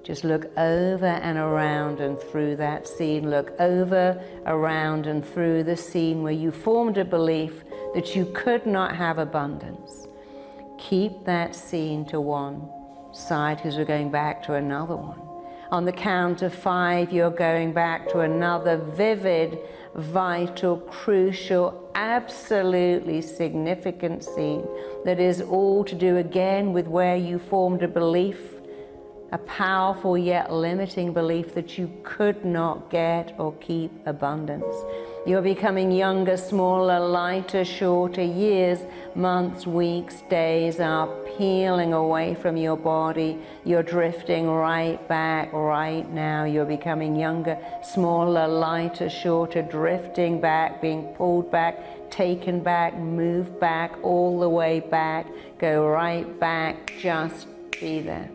A: Just look over and around and through that scene. Look over, around, and through the scene where you formed a belief that you could not have abundance. Keep that scene to one side, because we're going back to another one. On the count of 5, you're going back to another vivid, vital, crucial, absolutely significant scene that is all to do again with where you formed a belief, a powerful yet limiting belief that you could not get or keep abundance. You're becoming younger, smaller, lighter, shorter. Years, months, weeks, days are peeling away from your body. You're drifting right back right now. You're becoming younger, smaller, lighter, shorter, drifting back, being pulled back, taken back, moved back, all the way back. Go right back, just be there.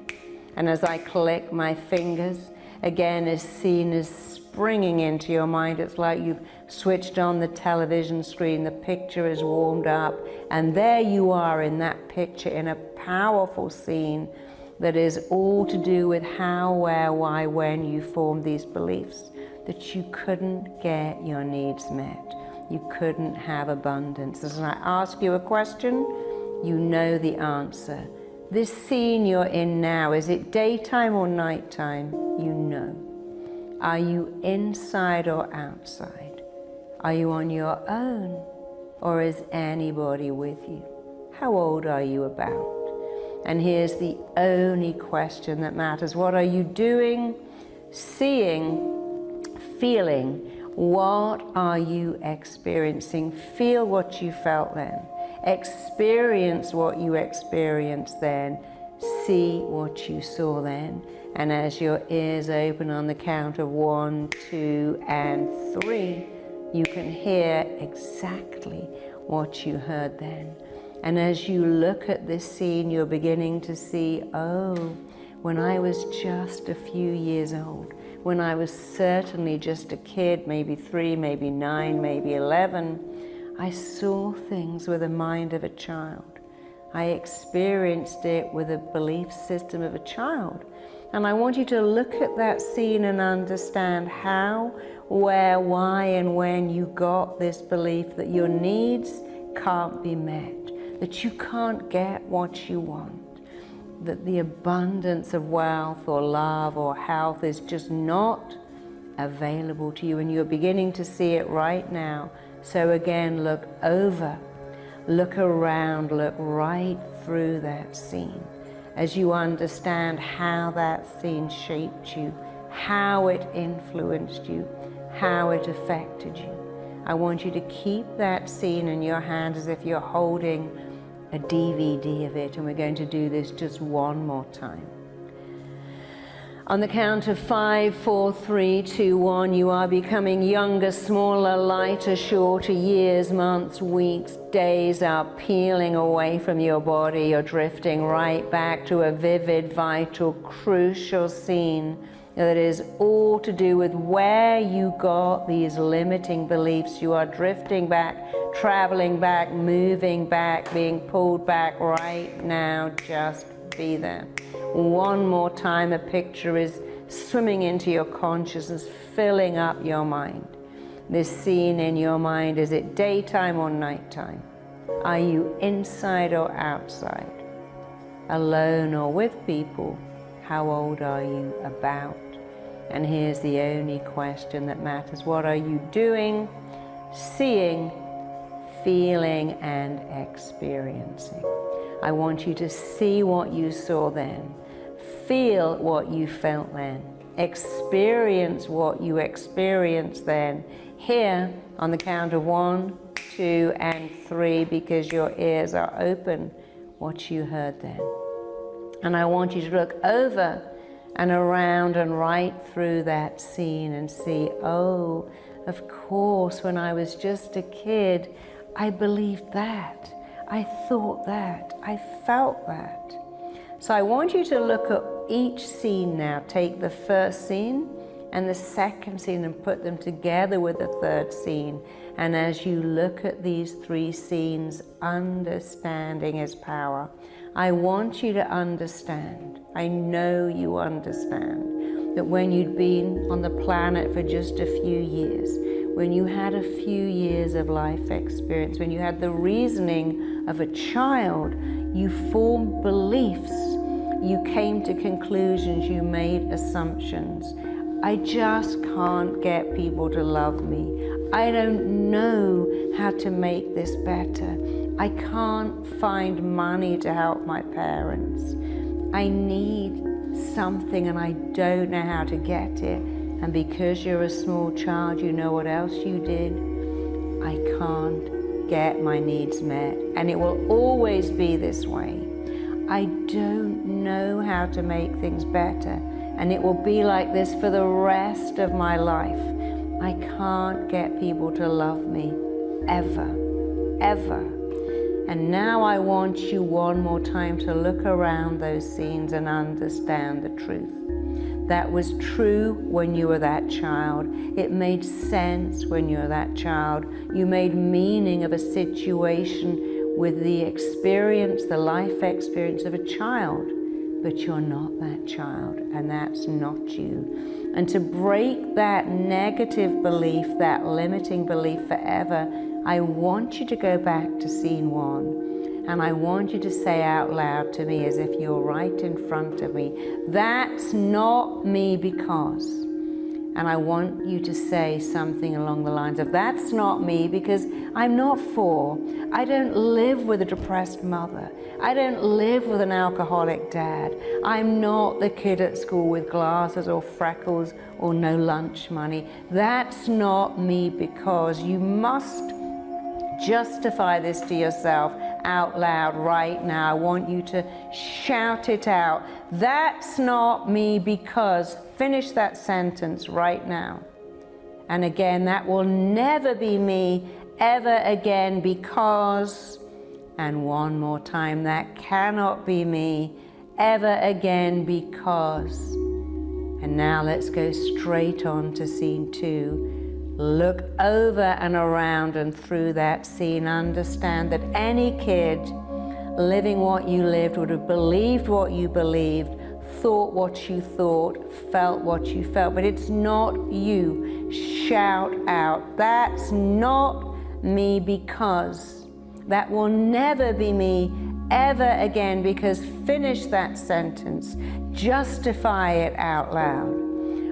A: And as I click my fingers, again, as scene is springing into your mind. It's like you've switched on the television screen, the picture is warmed up, and there you are in that picture in a powerful scene that is all to do with how, where, why, when you formed these beliefs, that you couldn't get your needs met. You couldn't have abundance. As I ask you a question, you know the answer. This scene you're in now, is it daytime or nighttime? You know. Are you inside or outside? Are you on your own, or is anybody with you? How old are you about? And here's the only question that matters. What are you doing, seeing, feeling? What are you experiencing? Feel what you felt then. Experience what you experienced then. See what you saw then. And as your ears open on the count of 1, 2, and 3, you can hear exactly what you heard then. And as you look at this scene, you're beginning to see, oh, when I was just a few years old, when I was certainly just a kid, maybe 3, maybe 9, maybe 11, I saw things with the mind of a child. I experienced it with a belief system of a child. And I want you to look at that scene and understand how, where, why, and when you got this belief that your needs can't be met, that you can't get what you want, that the abundance of wealth or love or health is just not available to you, and you're beginning to see it right now. So again, look over, look around, look right through that scene as you understand how that scene shaped you, how it influenced you, how it affected you. I want you to keep that scene in your hand as if you're holding a DVD of it, and we're going to do this just one more time. On the count of 5, 4, 3, 2, 1, you are becoming younger, smaller, lighter, shorter. Years, months, weeks, days are peeling away from your body. You're drifting right back to a vivid, vital, crucial scene that is all to do with where you got these limiting beliefs. You are drifting back, traveling back, moving back, being pulled back right now. Just be there. One more time, a picture is swimming into your consciousness, filling up your mind. This scene in your mind, is it daytime or nighttime? Are you inside or outside? Alone or with people? How old are you about? And here's the only question that matters. What are you doing, seeing, feeling, and experiencing? I want you to see what you saw then, feel what you felt then, experience what you experienced then. Here, on the count of 1, 2, and 3, because your ears are open, what you heard then. And I want you to look over and around and right through that scene and see, oh, of course, when I was just a kid, I believed that. I thought that, I felt that. So I want you to look at each scene now. Take the first scene and the second scene and put them together with the third scene. And as you look at these 3 scenes, understanding is power. I want you to understand, I know you understand, that when you'd been on the planet for just a few years, when you had a few years of life experience, when you had the reasoning of a child, you formed beliefs, you came to conclusions, you made assumptions. I just can't get people to love me. I don't know how to make this better. I can't find money to help my parents. I need something and I don't know how to get it. And because you're a small child, you know what else you did? I can't get my needs met. And it will always be this way. I don't know how to make things better. And it will be like this for the rest of my life. I can't get people to love me, ever, ever. And now I want you one more time to look around those scenes and understand the truth. That was true when you were that child. It made sense when you were that child. You made meaning of a situation with the experience, the life experience of a child. but you're not that child, and that's not you. And to break that negative belief, that limiting belief forever, I want you to go back to scene 1, and I want you to say out loud to me, as if you're right in front of me, that's not me because. And I want you to say something along the lines of, that's not me because I'm not 4. I don't live with a depressed mother. I don't live with an alcoholic dad. I'm not the kid at school with glasses or freckles or no lunch money. That's not me because. You must justify this to yourself out loud right now. I want you to shout it out. That's not me because. Finish that sentence right now. And again, that will never be me ever again because. And one more time, that cannot be me ever again because. And now let's go straight on to scene 2. Look over and around and through that scene. Understand that any kid living what you lived would have believed what you believed, thought what you thought, felt what you felt, but it's not you. Shout out, that's not me because. That will never be me ever again because. Finish that sentence. Justify it out loud.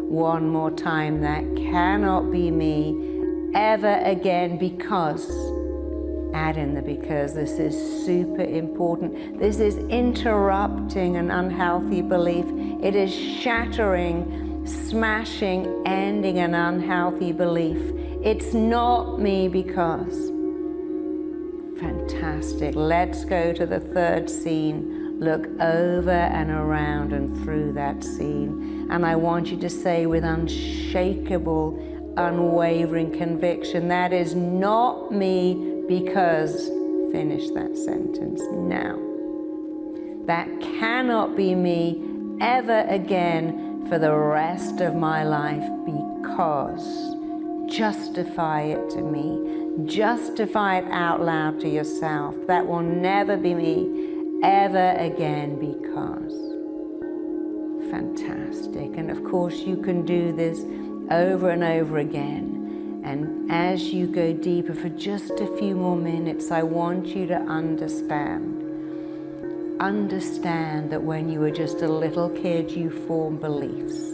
A: One more time, that cannot be me ever again because. Add in the because. This is super important. This is interrupting an unhealthy belief. It is shattering, smashing, ending an unhealthy belief. It's not me because. Fantastic. Let's go to the 3rd scene. Look over and around and through that scene. And I want you to say with unshakable, unwavering conviction, that is not me because. Finish that sentence now. That cannot be me ever again for the rest of my life because. Justify it to me. Justify it out loud to yourself. That will never be me ever again because. Fantastic. And of course you can do this over and over again. And as you go deeper for just a few more minutes, I want you to understand that when you were just a little kid, you formed beliefs.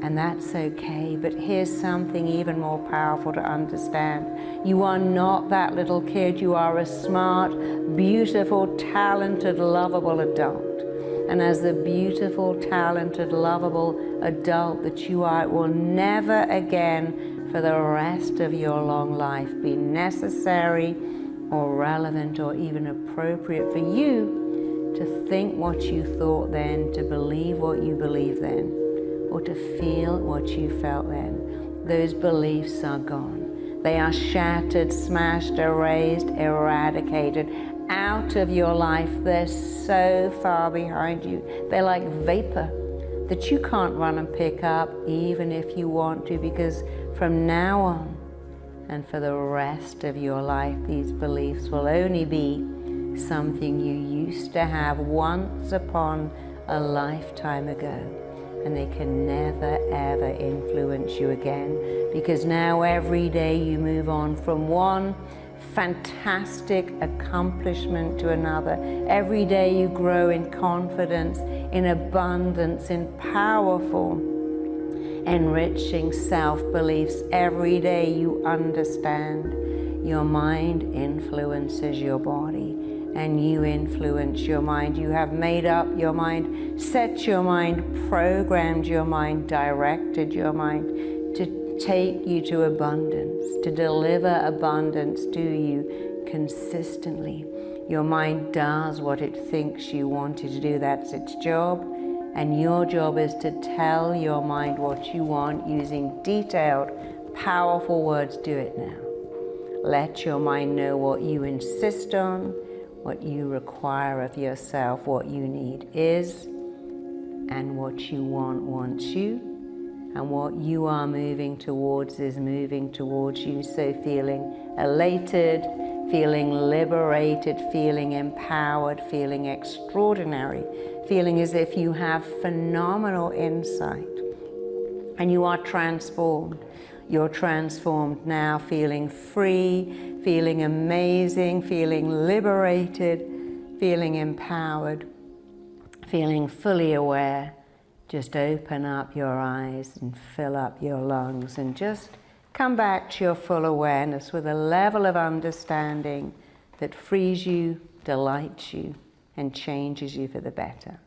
A: And that's okay, but here's something even more powerful to understand. You are not that little kid. You are a smart, beautiful, talented, lovable adult. And as the beautiful, talented, lovable adult that you are, it will never again for the rest of your long life be necessary or relevant or even appropriate for you to think what you thought then, to believe what you believe then, or to feel what you felt then. Those beliefs are gone. They are shattered, smashed, erased, eradicated out of your life. They're so far behind you. They're like vapor that you can't run and pick up even if you want to, because from now on and for the rest of your life, these beliefs will only be something you used to have once upon a lifetime ago. And they can never, ever influence you again, because now every day you move on from one fantastic accomplishment to another. Every day you grow in confidence, in abundance, in powerful, enriching self-beliefs. Every day you understand your mind influences your body, and you influence your mind. You have made up your mind, set your mind, programmed your mind, directed your mind to take you to abundance, to deliver abundance to you consistently. Your mind does what it thinks you want it to do. That's its job. And your job is to tell your mind what you want using detailed, powerful words. Do it now. Let your mind know what you insist on, what you require of yourself, what you need is, and what you want wants you, and what you are moving towards is moving towards you. So feeling elated, feeling liberated, feeling empowered, feeling extraordinary, feeling as if you have phenomenal insight and you are transformed. You're transformed now, feeling free, feeling amazing, feeling liberated, feeling empowered, feeling fully aware. Just open up your eyes and fill up your lungs and just come back to your full awareness with a level of understanding that frees you, delights you, and changes you for the better.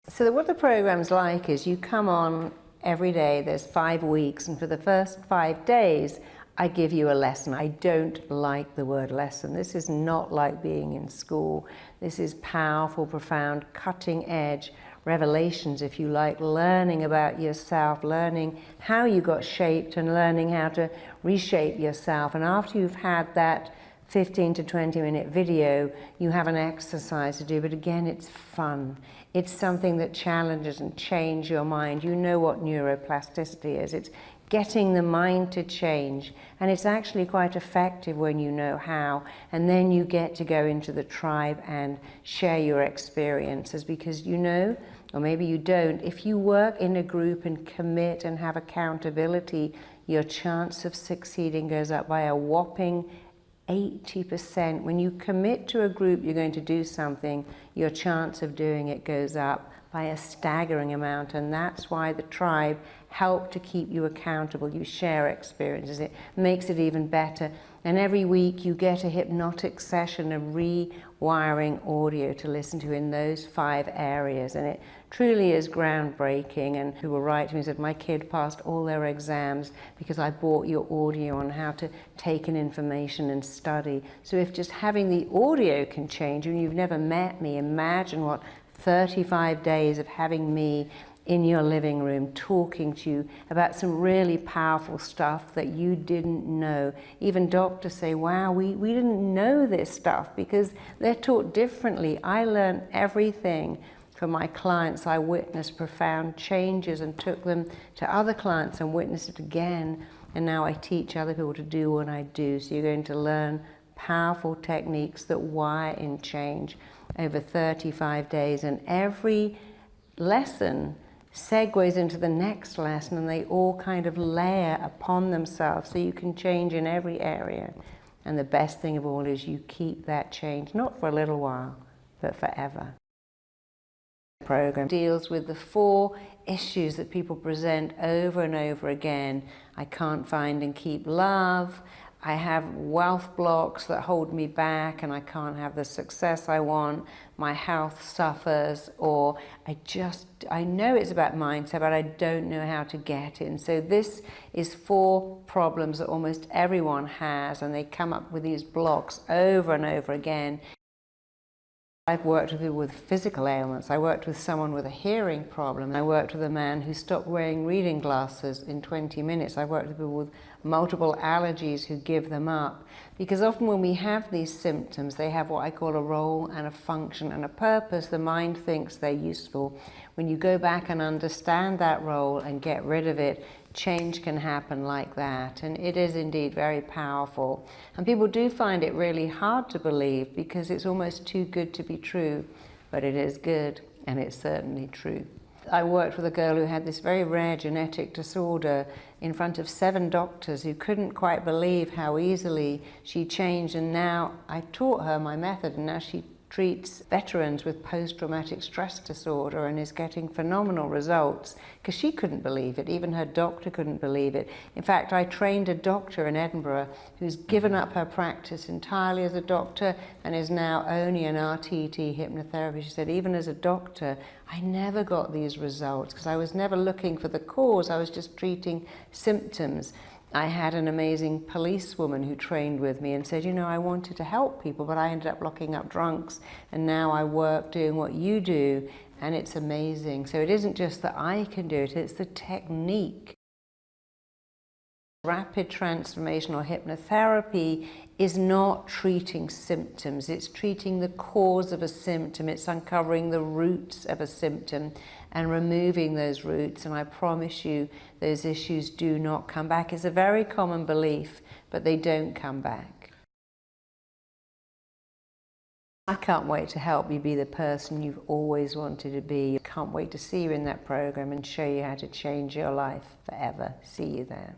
A: So what the program's like is you come on every day, there's 5 weeks, and for the first 5 days, I give you a lesson. I don't like the word lesson. This is not like being in school. This is powerful, profound, cutting edge revelations, if you like, learning about yourself, learning how you got shaped and learning how to reshape yourself. And after you've had that 15 to 20 minute video, you have an exercise to do, but again, it's fun. It's something that challenges and changes your mind. You know what neuroplasticity is. It's getting the mind to change, and it's actually quite effective when you know how, and then you get to go into the tribe and share your experiences, because you know, or maybe you don't, if you work in a group and commit and have accountability, your chance of succeeding goes up by a whopping 80%. When you commit to a group you're going to do something, your chance of doing it goes up by a staggering amount, and that's why the tribe help to keep you accountable. You share experiences, it makes it even better. And every week you get a hypnotic session of rewiring audio to listen to in those 5 areas, and it truly is groundbreaking. And people write to me and said, my kid passed all their exams because I bought your audio on how to take in information and study. So if just having the audio can change you, and you've never met me, imagine what 35 days of having me in your living room talking to you about some really powerful stuff that you didn't know. Even doctors say, wow, we didn't know this stuff, because they're taught differently. I learned everything from my clients. I witnessed profound changes and took them to other clients and witnessed it again. And now I teach other people to do what I do. So you're going to learn powerful techniques that wire in change over 35 days. And every lesson segues into the next lesson, and they all kind of layer upon themselves, so you can change in every area. And the best thing of all is you keep that change, not for a little while, but forever. The program deals with the 4 issues that people present over and over again. I can't find and keep love. I have wealth blocks that hold me back and I can't have the success I want. My health suffers, or I know it's about mindset, but I don't know how to get it. And so this is 4 problems that almost everyone has, and they come up with these blocks over and over again. I've worked with people with physical ailments. I worked with someone with a hearing problem. I worked with a man who stopped wearing reading glasses in 20 minutes. I've worked with people with multiple allergies who give them up. Because often when we have these symptoms, they have what I call a role and a function and a purpose. The mind thinks they're useful. When you go back and understand that role and get rid of it, change can happen like that, and it is indeed very powerful. And people do find it really hard to believe because it's almost too good to be true, but it is good, and it's certainly true. I worked with a girl who had this very rare genetic disorder in front of 7 doctors who couldn't quite believe how easily she changed, and now I taught her my method, and now she treats veterans with post-traumatic stress disorder and is getting phenomenal results, because she couldn't believe it. Even her doctor couldn't believe it. In fact, I trained a doctor in Edinburgh who's given up her practice entirely as a doctor and is now only an RTT hypnotherapist. She said, even as a doctor, I never got these results because I was never looking for the cause. I was just treating symptoms. I had an amazing policewoman who trained with me and said, you know, I wanted to help people, but I ended up locking up drunks, and now I work doing what you do, and it's amazing. So it isn't just that I can do it, it's the technique. Rapid transformational hypnotherapy is not treating symptoms, it's treating the cause of a symptom, it's uncovering the roots of a symptom and removing those roots, and I promise you those issues do not come back. It's a very common belief, but they don't come back. I can't wait to help you be the person you've always wanted to be. I can't wait to see you in that program and show you how to change your life forever. See you there.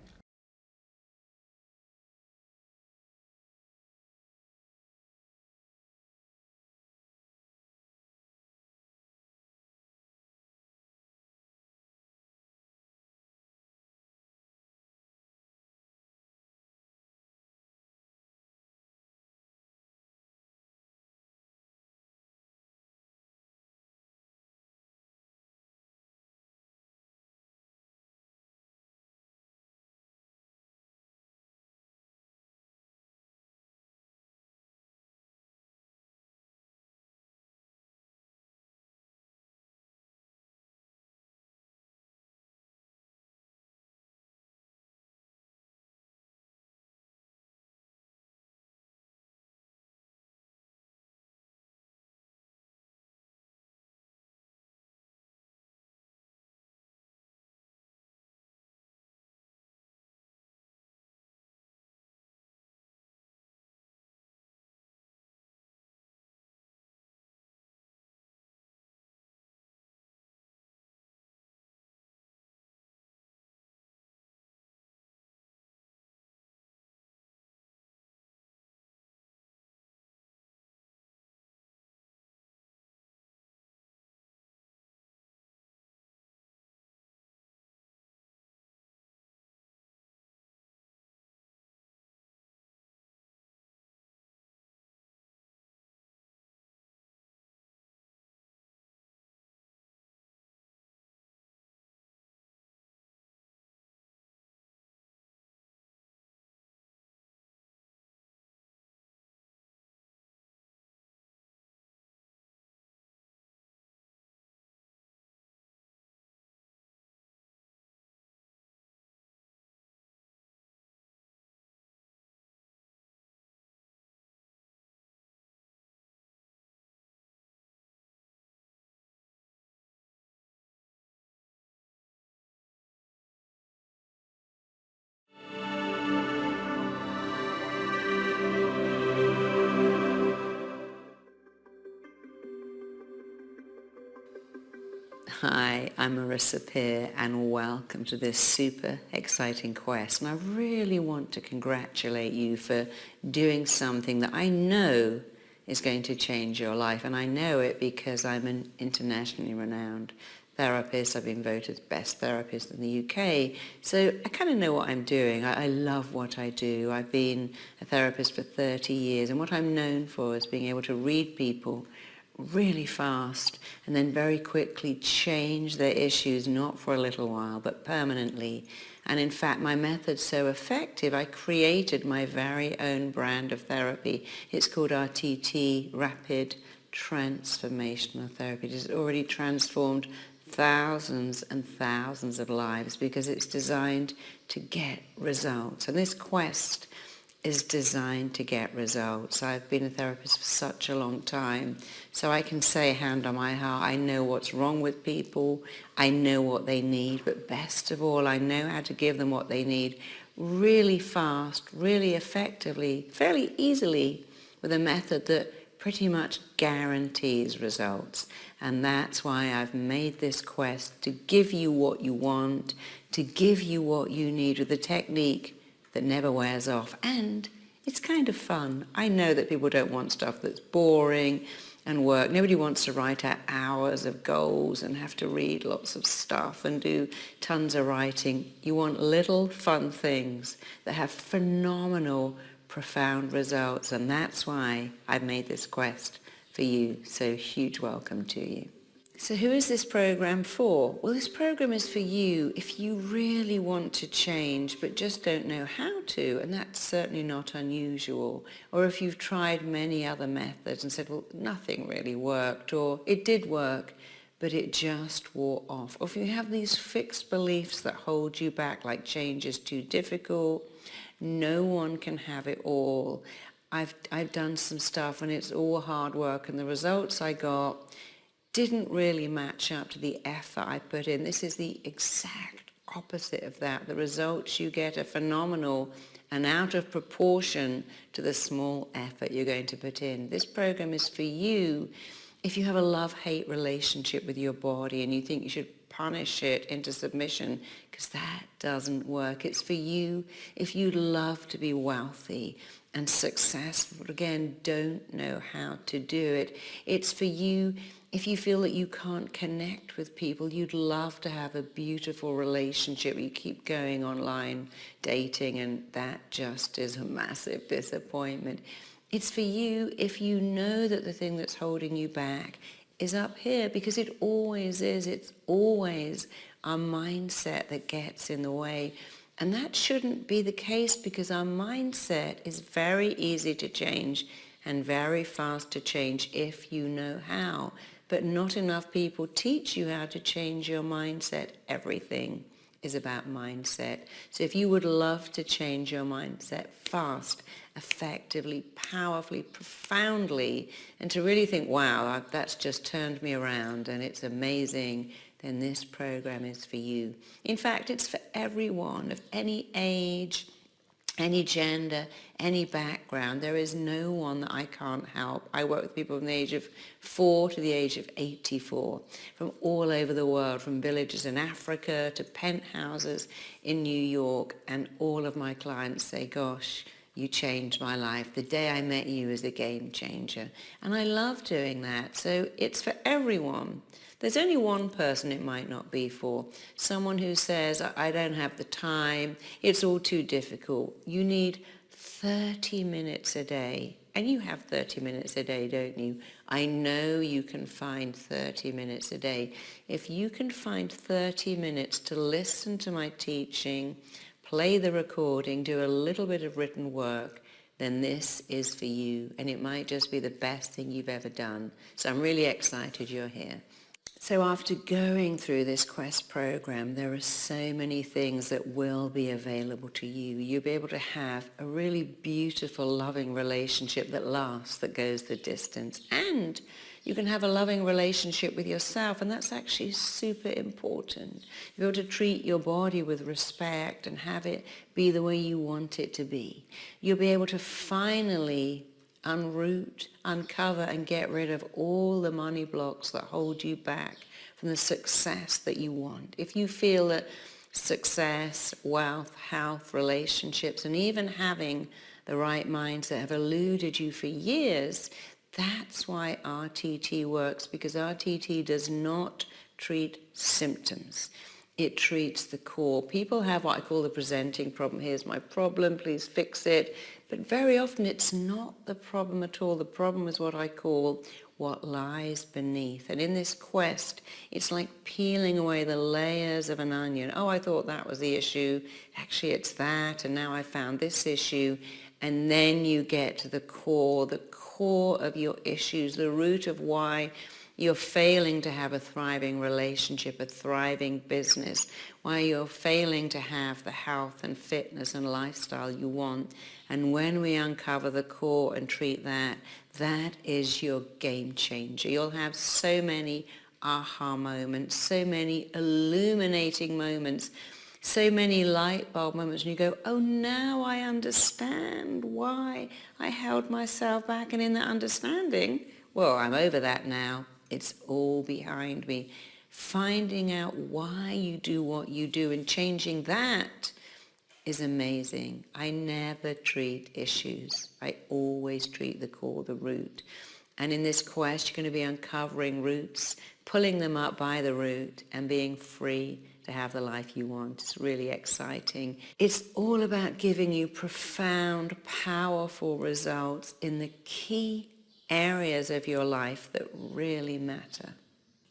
A: Hi, I'm Marissa Peer and welcome to this super exciting quest. And I really want to congratulate you for doing something that I know is going to change your life. And I know it because I'm an internationally renowned therapist. I've been voted best therapist in the UK. So I kind of know what I'm doing. I love what I do. I've been a therapist for 30 years. And what I'm known for is being able to read people really fast and then very quickly change their issues, not for a little while, but permanently. And in fact, my method's so effective, I created my very own brand of therapy. It's called RTT, Rapid Transformational Therapy. It has already transformed thousands and thousands of lives because it's designed to get results. And this quest is designed to get results. I've been a therapist for such a long time, so I can say, hand on my heart, I know what's wrong with people, I know what they need, but best of all, I know how to give them what they need really fast, really effectively, fairly easily, with a method that pretty much guarantees results. And that's why I've made this quest to give you what you want, to give you what you need with a technique that never wears off, and it's kind of fun. I know that people don't want stuff that's boring and work. Nobody wants to write out hours of goals and have to read lots of stuff and do tons of writing. You want little fun things that have phenomenal, profound results, and that's why I've made this quest for you. So huge welcome to you. So who is this program for? Well, this program is for you if you really want to change but just don't know how to, and that's certainly not unusual. Or if you've tried many other methods and said, well, nothing really worked, or it did work, but it just wore off. Or if you have these fixed beliefs that hold you back, like change is too difficult, no one can have it all. I've done some stuff and it's all hard work, and the results I got didn't really match up to the effort I put in. This is the exact opposite of that. The results you get are phenomenal and out of proportion to the small effort you're going to put in. This program is for you if you have a love-hate relationship with your body and you think you should punish it into submission, because that doesn't work. It's for you if you'd love to be wealthy and successful, but again, don't know how to do it. It's for you if you feel that you can't connect with people, you'd love to have a beautiful relationship, you keep going online dating and that just is a massive disappointment. It's for you if you know that the thing that's holding you back is up here, because it always is. It's always our mindset that gets in the way. And that shouldn't be the case, because our mindset is very easy to change and very fast to change if you know how. But not enough people teach you how to change your mindset. Everything is about mindset. So if you would love to change your mindset fast, effectively, powerfully, profoundly, and to really think, wow, that's just turned me around and it's amazing, then this program is for you. In fact, it's for everyone of any age, any gender, any background. There is no one that I can't help. I work with people from the age of 4 to the age of 84, from all over the world, from villages in Africa to penthouses in New York, and all of my clients say, gosh, you changed my life. The day I met you is a game changer. And I love doing that. So it's for everyone. There's only one person it might not be for. Someone who says, I don't have the time, it's all too difficult. You need 30 minutes a day. And you have 30 minutes a day, don't you? I know you can find 30 minutes a day. If you can find 30 minutes to listen to my teaching, play the recording, do a little bit of written work, then this is for you. And it might just be the best thing you've ever done. So I'm really excited you're here. So after going through this Quest program, there are so many things that will be available to you. You'll be able to have a really beautiful, loving relationship that lasts, that goes the distance. And you can have a loving relationship with yourself, and that's actually super important. You'll be able to treat your body with respect and have it be the way you want it to be. You'll be able to finally unroot, uncover, and get rid of all the money blocks that hold you back from the success that you want. If you feel that success, wealth, health, relationships, and even having the right mindset have eluded you for years, that's why RTT works, because RTT does not treat symptoms. It treats the core. People have what I call the presenting problem. Here's my problem, please fix it. But very often it's not the problem at all. The problem is what I call what lies beneath. And in this quest, it's like peeling away the layers of an onion. Oh, I thought that was the issue. Actually, it's that. And now I found this issue. And then you get to the core of your issues, the root of why you're failing to have a thriving relationship, a thriving business, why you're failing to have the health and fitness and lifestyle you want. And when we uncover the core and treat that, that is your game changer. You'll have so many aha moments, so many illuminating moments, so many light bulb moments, and you go, oh, now I understand why I held myself back. And in that understanding, well, I'm over that now. It's all behind me. Finding out why you do what you do and changing that is amazing. I never treat issues. I always treat the core, the root. And in this quest, you're going to be uncovering roots, pulling them up by the root, and being free to have the life you want. It's really exciting. It's all about giving you profound, powerful results in the key areas of your life that really matter.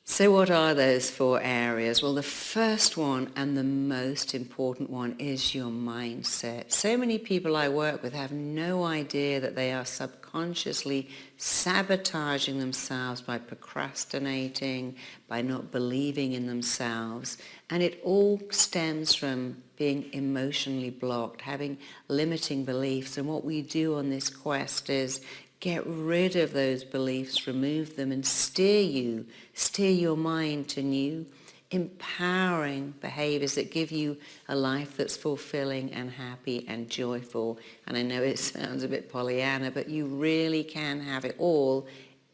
A: So what are those 4 areas? Well, the first one and the most important one is your mindset. So many people I work with have no idea that they are subconscious unconsciously sabotaging themselves by procrastinating, by not believing in themselves. And it all stems from being emotionally blocked, having limiting beliefs. And what we do on this quest is get rid of those beliefs, remove them, and steer your mind to new, empowering behaviors that give you a life that's fulfilling and happy and joyful. And I know it sounds a bit Pollyanna, but you really can have it all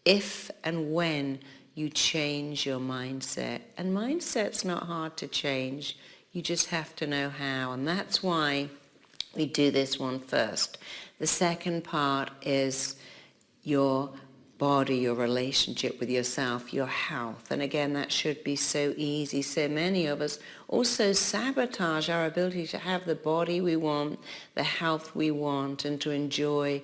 A: if and when you change your mindset. And mindset's not hard to change. You just have to know how. And that's why we do this one first. The second part is your body, your relationship with yourself, your health. And again, that should be so easy. So many of us also sabotage our ability to have the body we want, the health we want, and to enjoy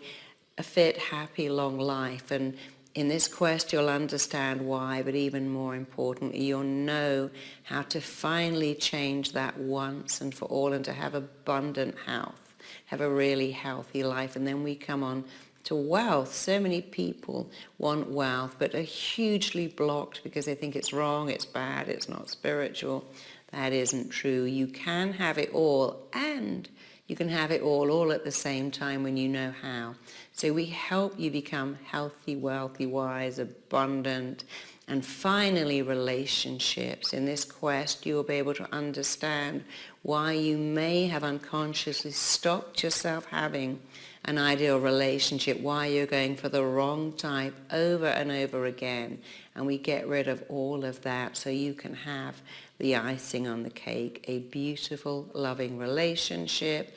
A: a fit, happy, long life. And in this quest, you'll understand why, but even more importantly, you'll know how to finally change that once and for all, and to have abundant health, have a really healthy life. And then we come on to wealth. So many people want wealth, but are hugely blocked because they think it's wrong, it's bad, it's not spiritual. That isn't true. You can have it all, and you can have it all at the same time when you know how. So we help you become healthy, wealthy, wise, abundant, and finally relationships. In this quest, you'll be able to understand why you may have unconsciously stopped yourself having an ideal relationship, why you're going for the wrong type over and over again. And we get rid of all of that so you can have the icing on the cake, a beautiful, loving relationship,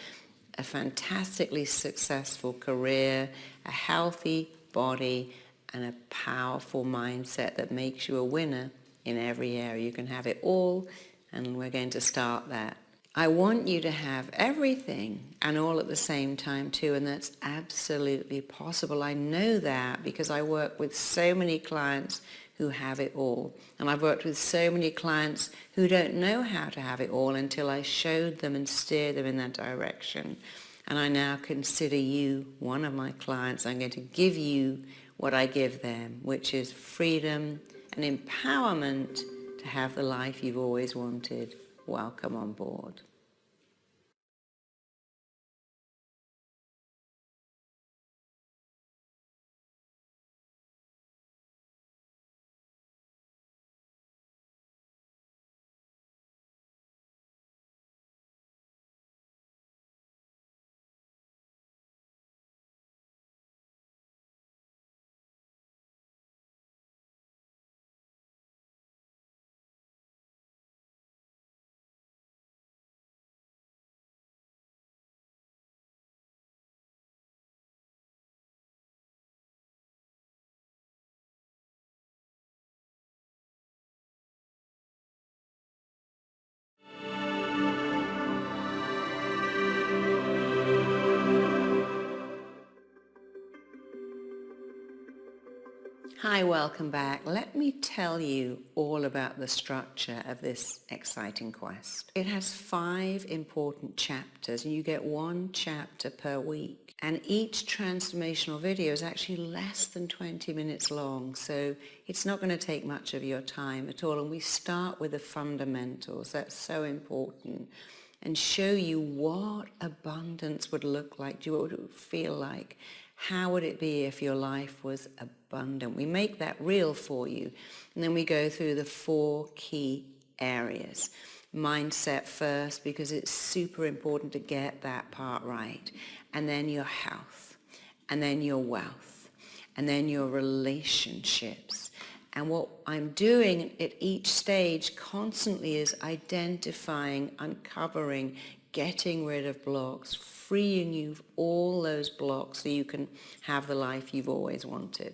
A: a fantastically successful career, a healthy body, and a powerful mindset that makes you a winner in every area. You can have it all, and we're going to start that. I want you to have everything and all at the same time too, and that's absolutely possible. I know that because I work with so many clients who have it all, and I've worked with so many clients who don't know how to have it all until I showed them and steered them in that direction. And I now consider you one of my clients. I'm going to give you what I give them, which is freedom and empowerment to have the life you've always wanted. Welcome on board. Hi, welcome back. Let me tell you all about the structure of this exciting quest. It has 5 important chapters, and you get 1 chapter per week. And each transformational video is actually less than 20 minutes long, so it's not going to take much of your time at all. And we start with the fundamentals. That's so important. And show you what abundance would look like, what would it feel like. How would it be if your life was abundant? We make that real for you. And then we go through the 4 key areas. Mindset first, because it's super important to get that part right. And then your health. And then your wealth. And then your relationships. And what I'm doing at each stage constantly is identifying, uncovering, getting rid of blocks, freeing you of all those blocks so you can have the life you've always wanted.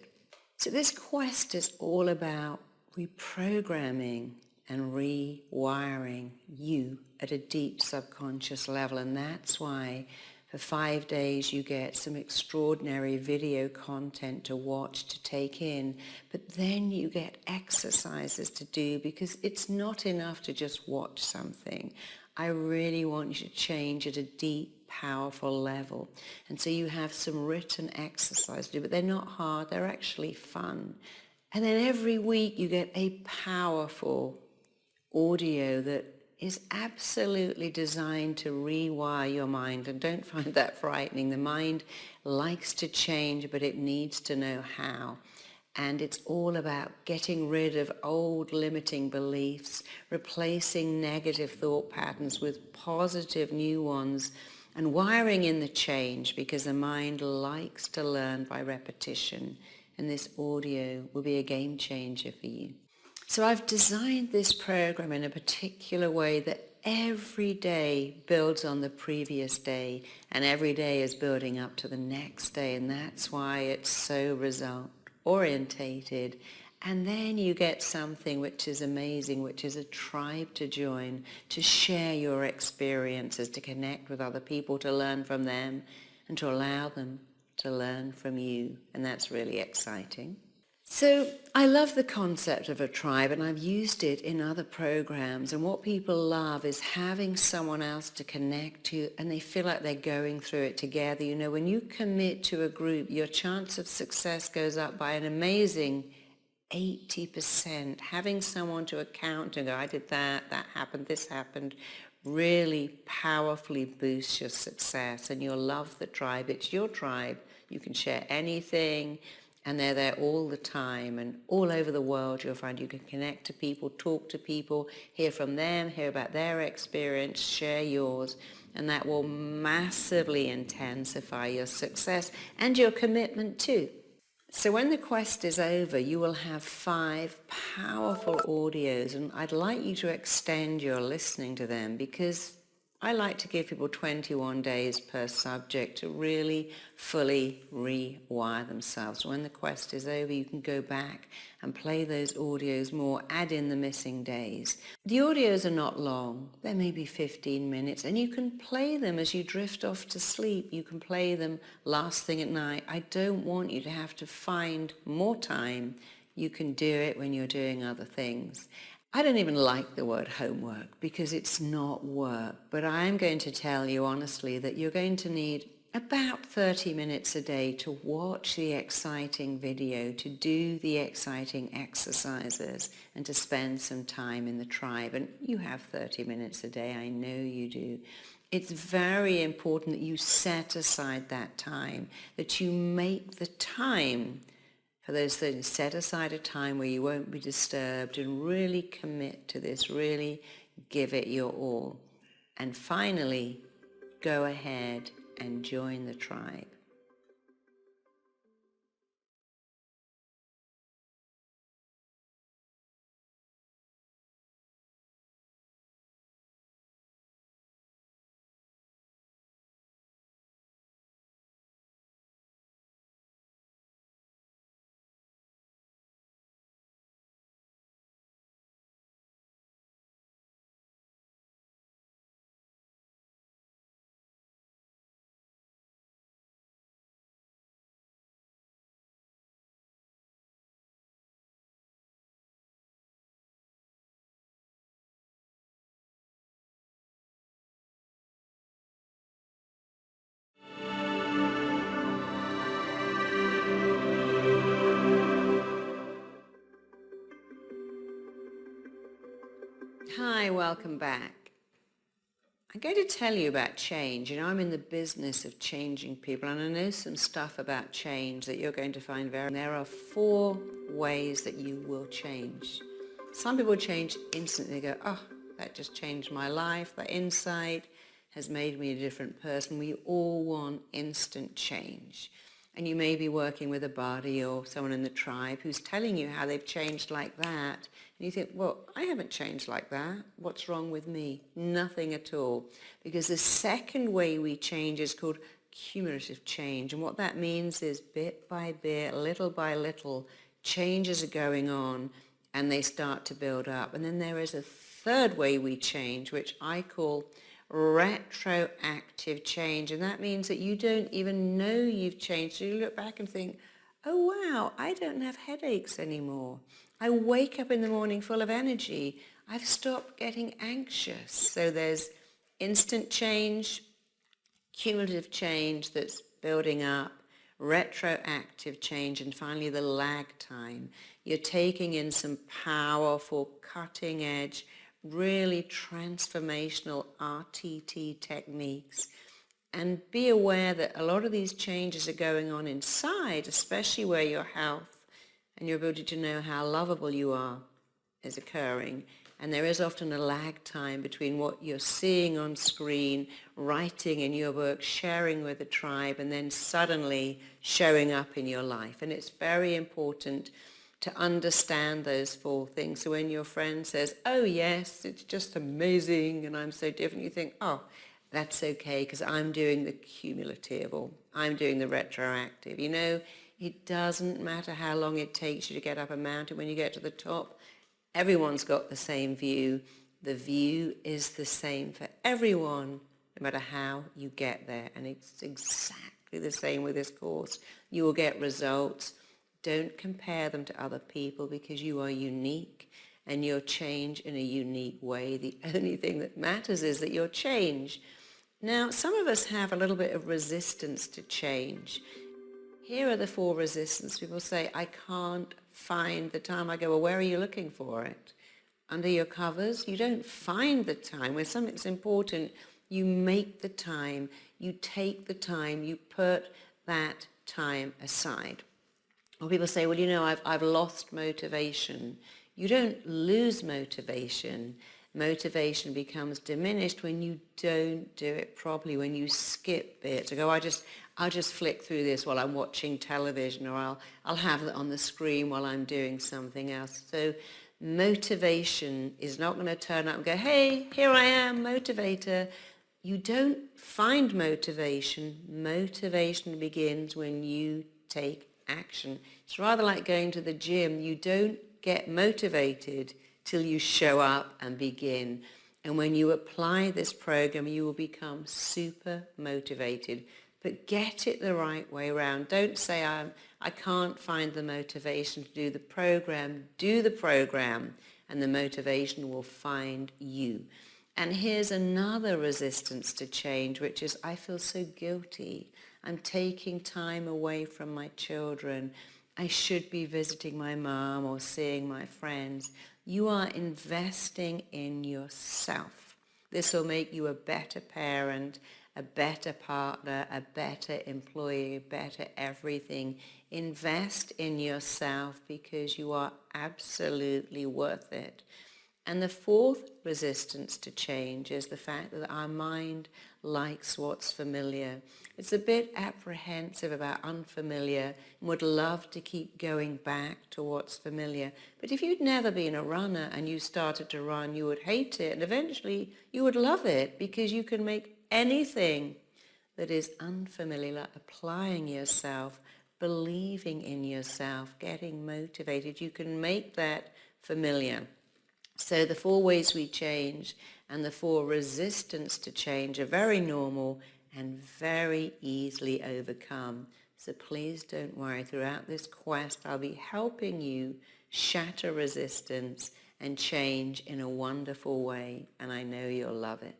A: So this quest is all about reprogramming and rewiring you at a deep subconscious level. And that's why for 5 days you get some extraordinary video content to watch, to take in, but then you get exercises to do, because it's not enough to just watch something. I really want you to change at a deep, powerful level. And so you have some written exercises to do, but they're not hard, they're actually fun. And then every week you get a powerful audio that is absolutely designed to rewire your mind. And don't find that frightening. The mind likes to change, but it needs to know how. And it's all about getting rid of old limiting beliefs, replacing negative thought patterns with positive new ones, and wiring in the change, because the mind likes to learn by repetition. And this audio will be a game changer for you. So I've designed this program in a particular way that every day builds on the previous day, and every day is building up to the next day, and that's why it's so result orientated. And then you get something which is amazing, which is a tribe to join, to share your experiences, to connect with other people, to learn from them, and to allow them to learn from you. And that's really exciting. So I love the concept of a tribe, and I've used it in other programs, and what people love is having someone else to connect to, and they feel like they're going through it together. You know, when you commit to a group, your chance of success goes up by an amazing 80%. Having someone to account and go, I did that, that happened, this happened, really powerfully boosts your success, and you'll love the tribe. It's your tribe. You can share anything. And they're there all the time, and all over the world you'll find you can connect to people, talk to people, hear from them, hear about their experience, share yours, and that will massively intensify your success and your commitment too. So when the quest is over, you will have 5 powerful audios, and I'd like you to extend your listening to them, because I like to give people 21 days per subject to really fully rewire themselves. When the quest is over, you can go back and play those audios more, add in the missing days. The audios are not long. They're maybe 15 minutes, and you can play them as you drift off to sleep. You can play them last thing at night. I don't want you to have to find more time. You can do it when you're doing other things. I don't even like the word homework, because it's not work, but I'm going to tell you honestly that you're going to need about 30 minutes a day to watch the exciting video, to do the exciting exercises, and to spend some time in the tribe. And you have 30 minutes a day, I know you do. It's very important that you set aside that time, that you make the time for those things. Set aside a time where you won't be disturbed, and really commit to this, really give it your all. And finally, go ahead and join the tribe. Hi, welcome back. I'm going to tell you about change. You know, I'm in the business of changing people, and I know some stuff about change that you're going to find very... There are 4 ways that you will change. Some people change instantly. They go, oh, that just changed my life. That insight has made me a different person. We all want instant change. And you may be working with a buddy or someone in the tribe who's telling you how they've changed like that. And you think, well, I haven't changed like that. What's wrong with me? Nothing at all. Because the second way we change is called cumulative change. And what that means is bit by bit, little by little, changes are going on, and they start to build up. And then there is a third way we change, which I call retroactive change, and that means that you don't even know you've changed. So you look back and think, oh wow, I don't have headaches anymore. I wake up in the morning full of energy. I've stopped getting anxious. So there's instant change, cumulative change that's building up, retroactive change, and finally the lag time. You're taking in some powerful, cutting edge, really transformational RTT techniques. And be aware that a lot of these changes are going on inside, especially where your health and your ability to know how lovable you are is occurring. And there is often a lag time between what you're seeing on screen, writing in your book, sharing with the tribe, and then suddenly showing up in your life. And it's very important to understand those 4 things. So when your friend says, oh yes, it's just amazing and I'm so different, you think, oh, that's okay because I'm doing the cumulative or I'm doing the retroactive. You know, it doesn't matter how long it takes you to get up a mountain. When you get to the top, everyone's got the same view. The view is the same for everyone, no matter how you get there. And it's exactly the same with this course. You will get results. Don't compare them to other people because you are unique and you'll change in a unique way. The only thing that matters is that you'll change. Now, some of us have a little bit of resistance to change. Here are the 4 resistance. People say, I can't find the time. I go, well, where are you looking for it? Under your covers? You don't find the time. When something's important, you make the time, you take the time, you put that time aside. Or people say, well, you know, I've lost motivation. You don't lose motivation. Motivation becomes diminished when you don't do it properly, when you skip bits. So go, I'll just flick through this while I'm watching television, or I'll have it on the screen while I'm doing something else. So motivation is not going to turn up and go, hey, here I am, motivator. You don't find motivation. Motivation begins when you take action. It's rather like going to the gym. You don't get motivated till you show up and begin. And when you apply this program, you will become super motivated. But get it the right way around. Don't say, I can't find the motivation to do the program. Do the program, and the motivation will find you. And here's another resistance to change, which is, I feel so guilty. I'm taking time away from my children. I should be visiting my mom or seeing my friends. You are investing in yourself. This will make you a better parent, a better partner, a better employee, a better everything. Invest in yourself because you are absolutely worth it. And the 4th resistance to change is the fact that our mind likes what's familiar. It's a bit apprehensive about unfamiliar and would love to keep going back to what's familiar. But if you'd never been a runner and you started to run, you would hate it, and eventually you would love it because you can make anything that is unfamiliar, like applying yourself, believing in yourself, getting motivated. You can make that familiar. So the 4 ways we change and the 4 resistance to change are very normal and very easily overcome. So please don't worry. Throughout this quest, I'll be helping you shatter resistance and change in a wonderful way, and I know you'll love it.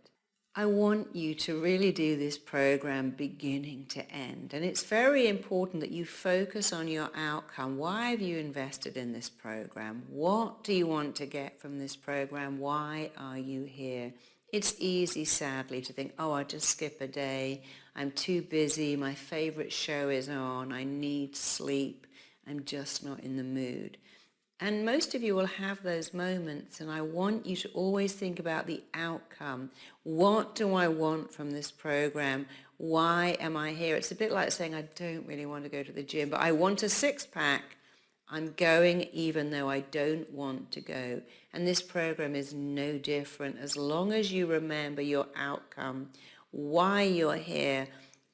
A: I want you to really do this program beginning to end. And it's very important that you focus on your outcome. Why have you invested in this program? What do you want to get from this program? Why are you here? It's easy, sadly, to think, oh, I'll just skip a day. I'm too busy. My favorite show is on. I need sleep. I'm just not in the mood. And most of you will have those moments, and I want you to always think about the outcome. What do I want from this program? Why am I here? It's a bit like saying, I don't really want to go to the gym, but I want a 6-pack. I'm going even though I don't want to go. And this program is no different. As long as you remember your outcome, why you're here,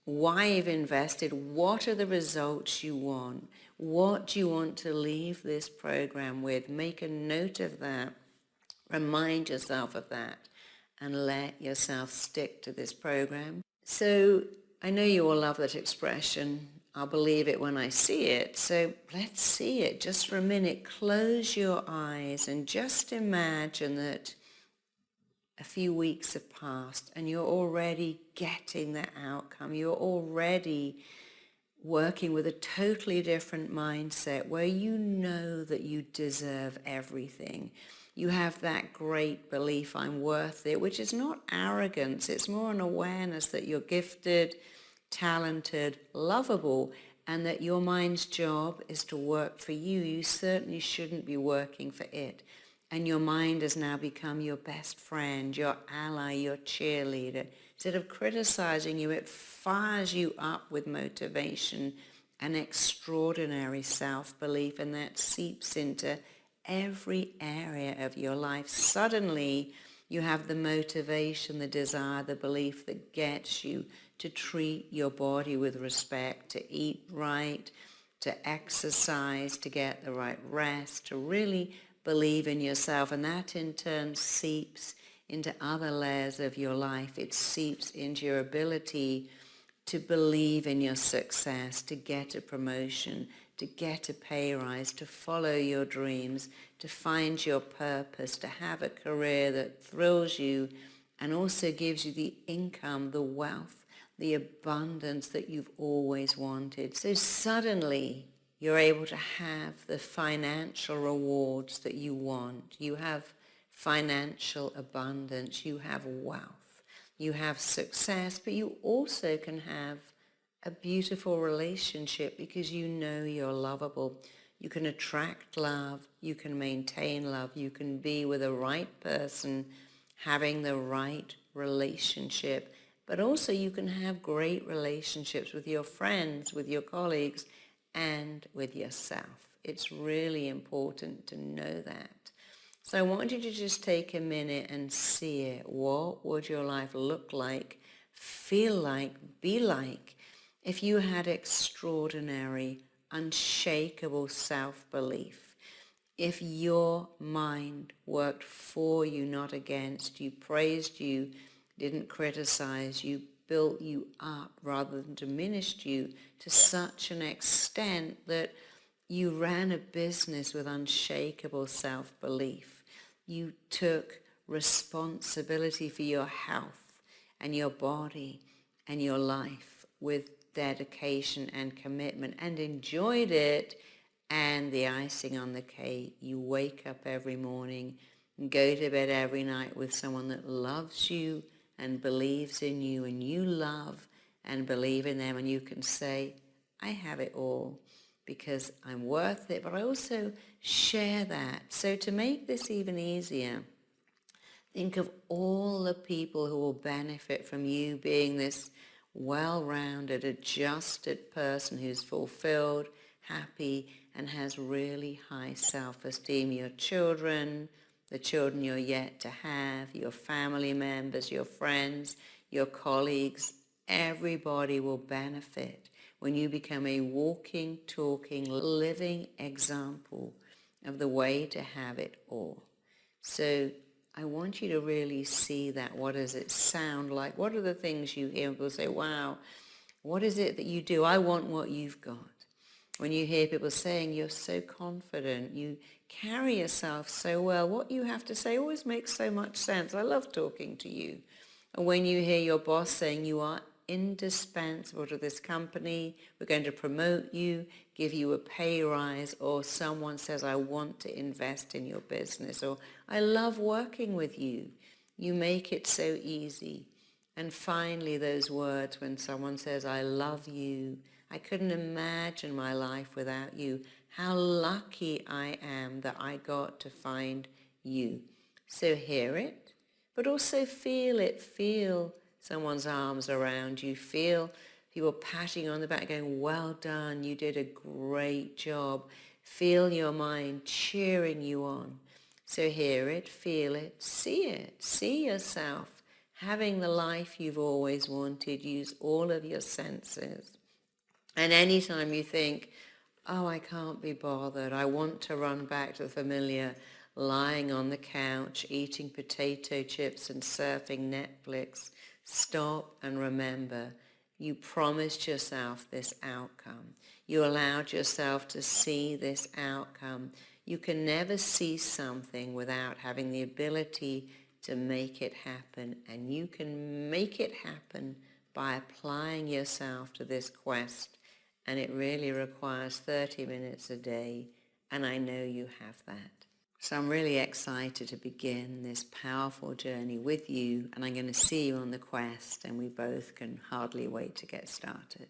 A: why you've invested, what are the results you want? What do you want to leave this program with? Make a note of that. Remind yourself of that and let yourself stick to this program. So I know you all love that expression. I'll believe it when I see it. So let's see it just for a minute. Close your eyes and just imagine that a few weeks have passed and you're already getting that outcome. You're already working with a totally different mindset where you know that you deserve everything. You have that great belief, I'm worth it, which is not arrogance. It's more an awareness that you're gifted, talented, lovable, and that your mind's job is to work for you. You certainly shouldn't be working for it. And your mind has now become your best friend, your ally, your cheerleader. Instead of criticizing you, it fires you up with motivation and extraordinary self-belief, and that seeps into every area of your life. Suddenly, you have the motivation, the desire, the belief that gets you to treat your body with respect, to eat right, to exercise, to get the right rest, to really believe in yourself. And that in turn seeps into other layers of your life. It seeps into your ability to believe in your success, to get a promotion, to get a pay rise, to follow your dreams, to find your purpose, to have a career that thrills you and also gives you the income, the wealth, the abundance that you've always wanted. So suddenly you're able to have the financial rewards that you want. You have financial abundance, you have wealth, you have success, but you also can have a beautiful relationship because you know you're lovable. You can attract love, you can maintain love, you can be with the right person, having the right relationship, but also you can have great relationships with your friends, with your colleagues, and with yourself. It's really important to know that. So I want you to just take a minute and see it. What would your life look like, feel like, be like if you had extraordinary, unshakable self-belief? If your mind worked for you, not against you, praised you, didn't criticize you, built you up rather than diminished you to such an extent that you ran a business with unshakable self-belief. You took responsibility for your health and your body and your life with dedication and commitment and enjoyed it. And the icing on the cake, you wake up every morning and go to bed every night with someone that loves you and believes in you, and you love and believe in them, and you can say, I have it all because I'm worth it, but I also share that. So to make this even easier, think of all the people who will benefit from you being this well-rounded, adjusted person who's fulfilled, happy, and has really high self-esteem. Your children, the children you're yet to have, your family members, your friends, your colleagues, everybody will benefit when you become a walking, talking, living example of the way to have it all. So I want you to really see that. What does it sound like? What are the things you hear? People say, wow, what is it that you do? I want what you've got. When you hear people saying you're so confident, you carry yourself so well, what you have to say always makes so much sense. I love talking to you. And when you hear your boss saying you are indispensable to this company, we're going to promote you, give you a pay rise, or someone says, I want to invest in your business, or I love working with you. You make it so easy. And finally, those words when someone says, I love you, I couldn't imagine my life without you. How lucky I am that I got to find you. So hear it, but also feel it. Feel someone's arms around you. Feel people patting you on the back going, well done, you did a great job. Feel your mind cheering you on. So hear it, feel it, see yourself having the life you've always wanted. Use all of your senses. And anytime you think, oh, I can't be bothered, I want to run back to the familiar lying on the couch, eating potato chips and surfing Netflix, stop and remember, you promised yourself this outcome. You allowed yourself to see this outcome. You can never see something without having the ability to make it happen, and you can make it happen by applying yourself to this quest, and it really requires 30 minutes a day, and I know you have that. So I'm really excited to begin this powerful journey with you, and I'm going to see you on the quest, and we both can hardly wait to get started.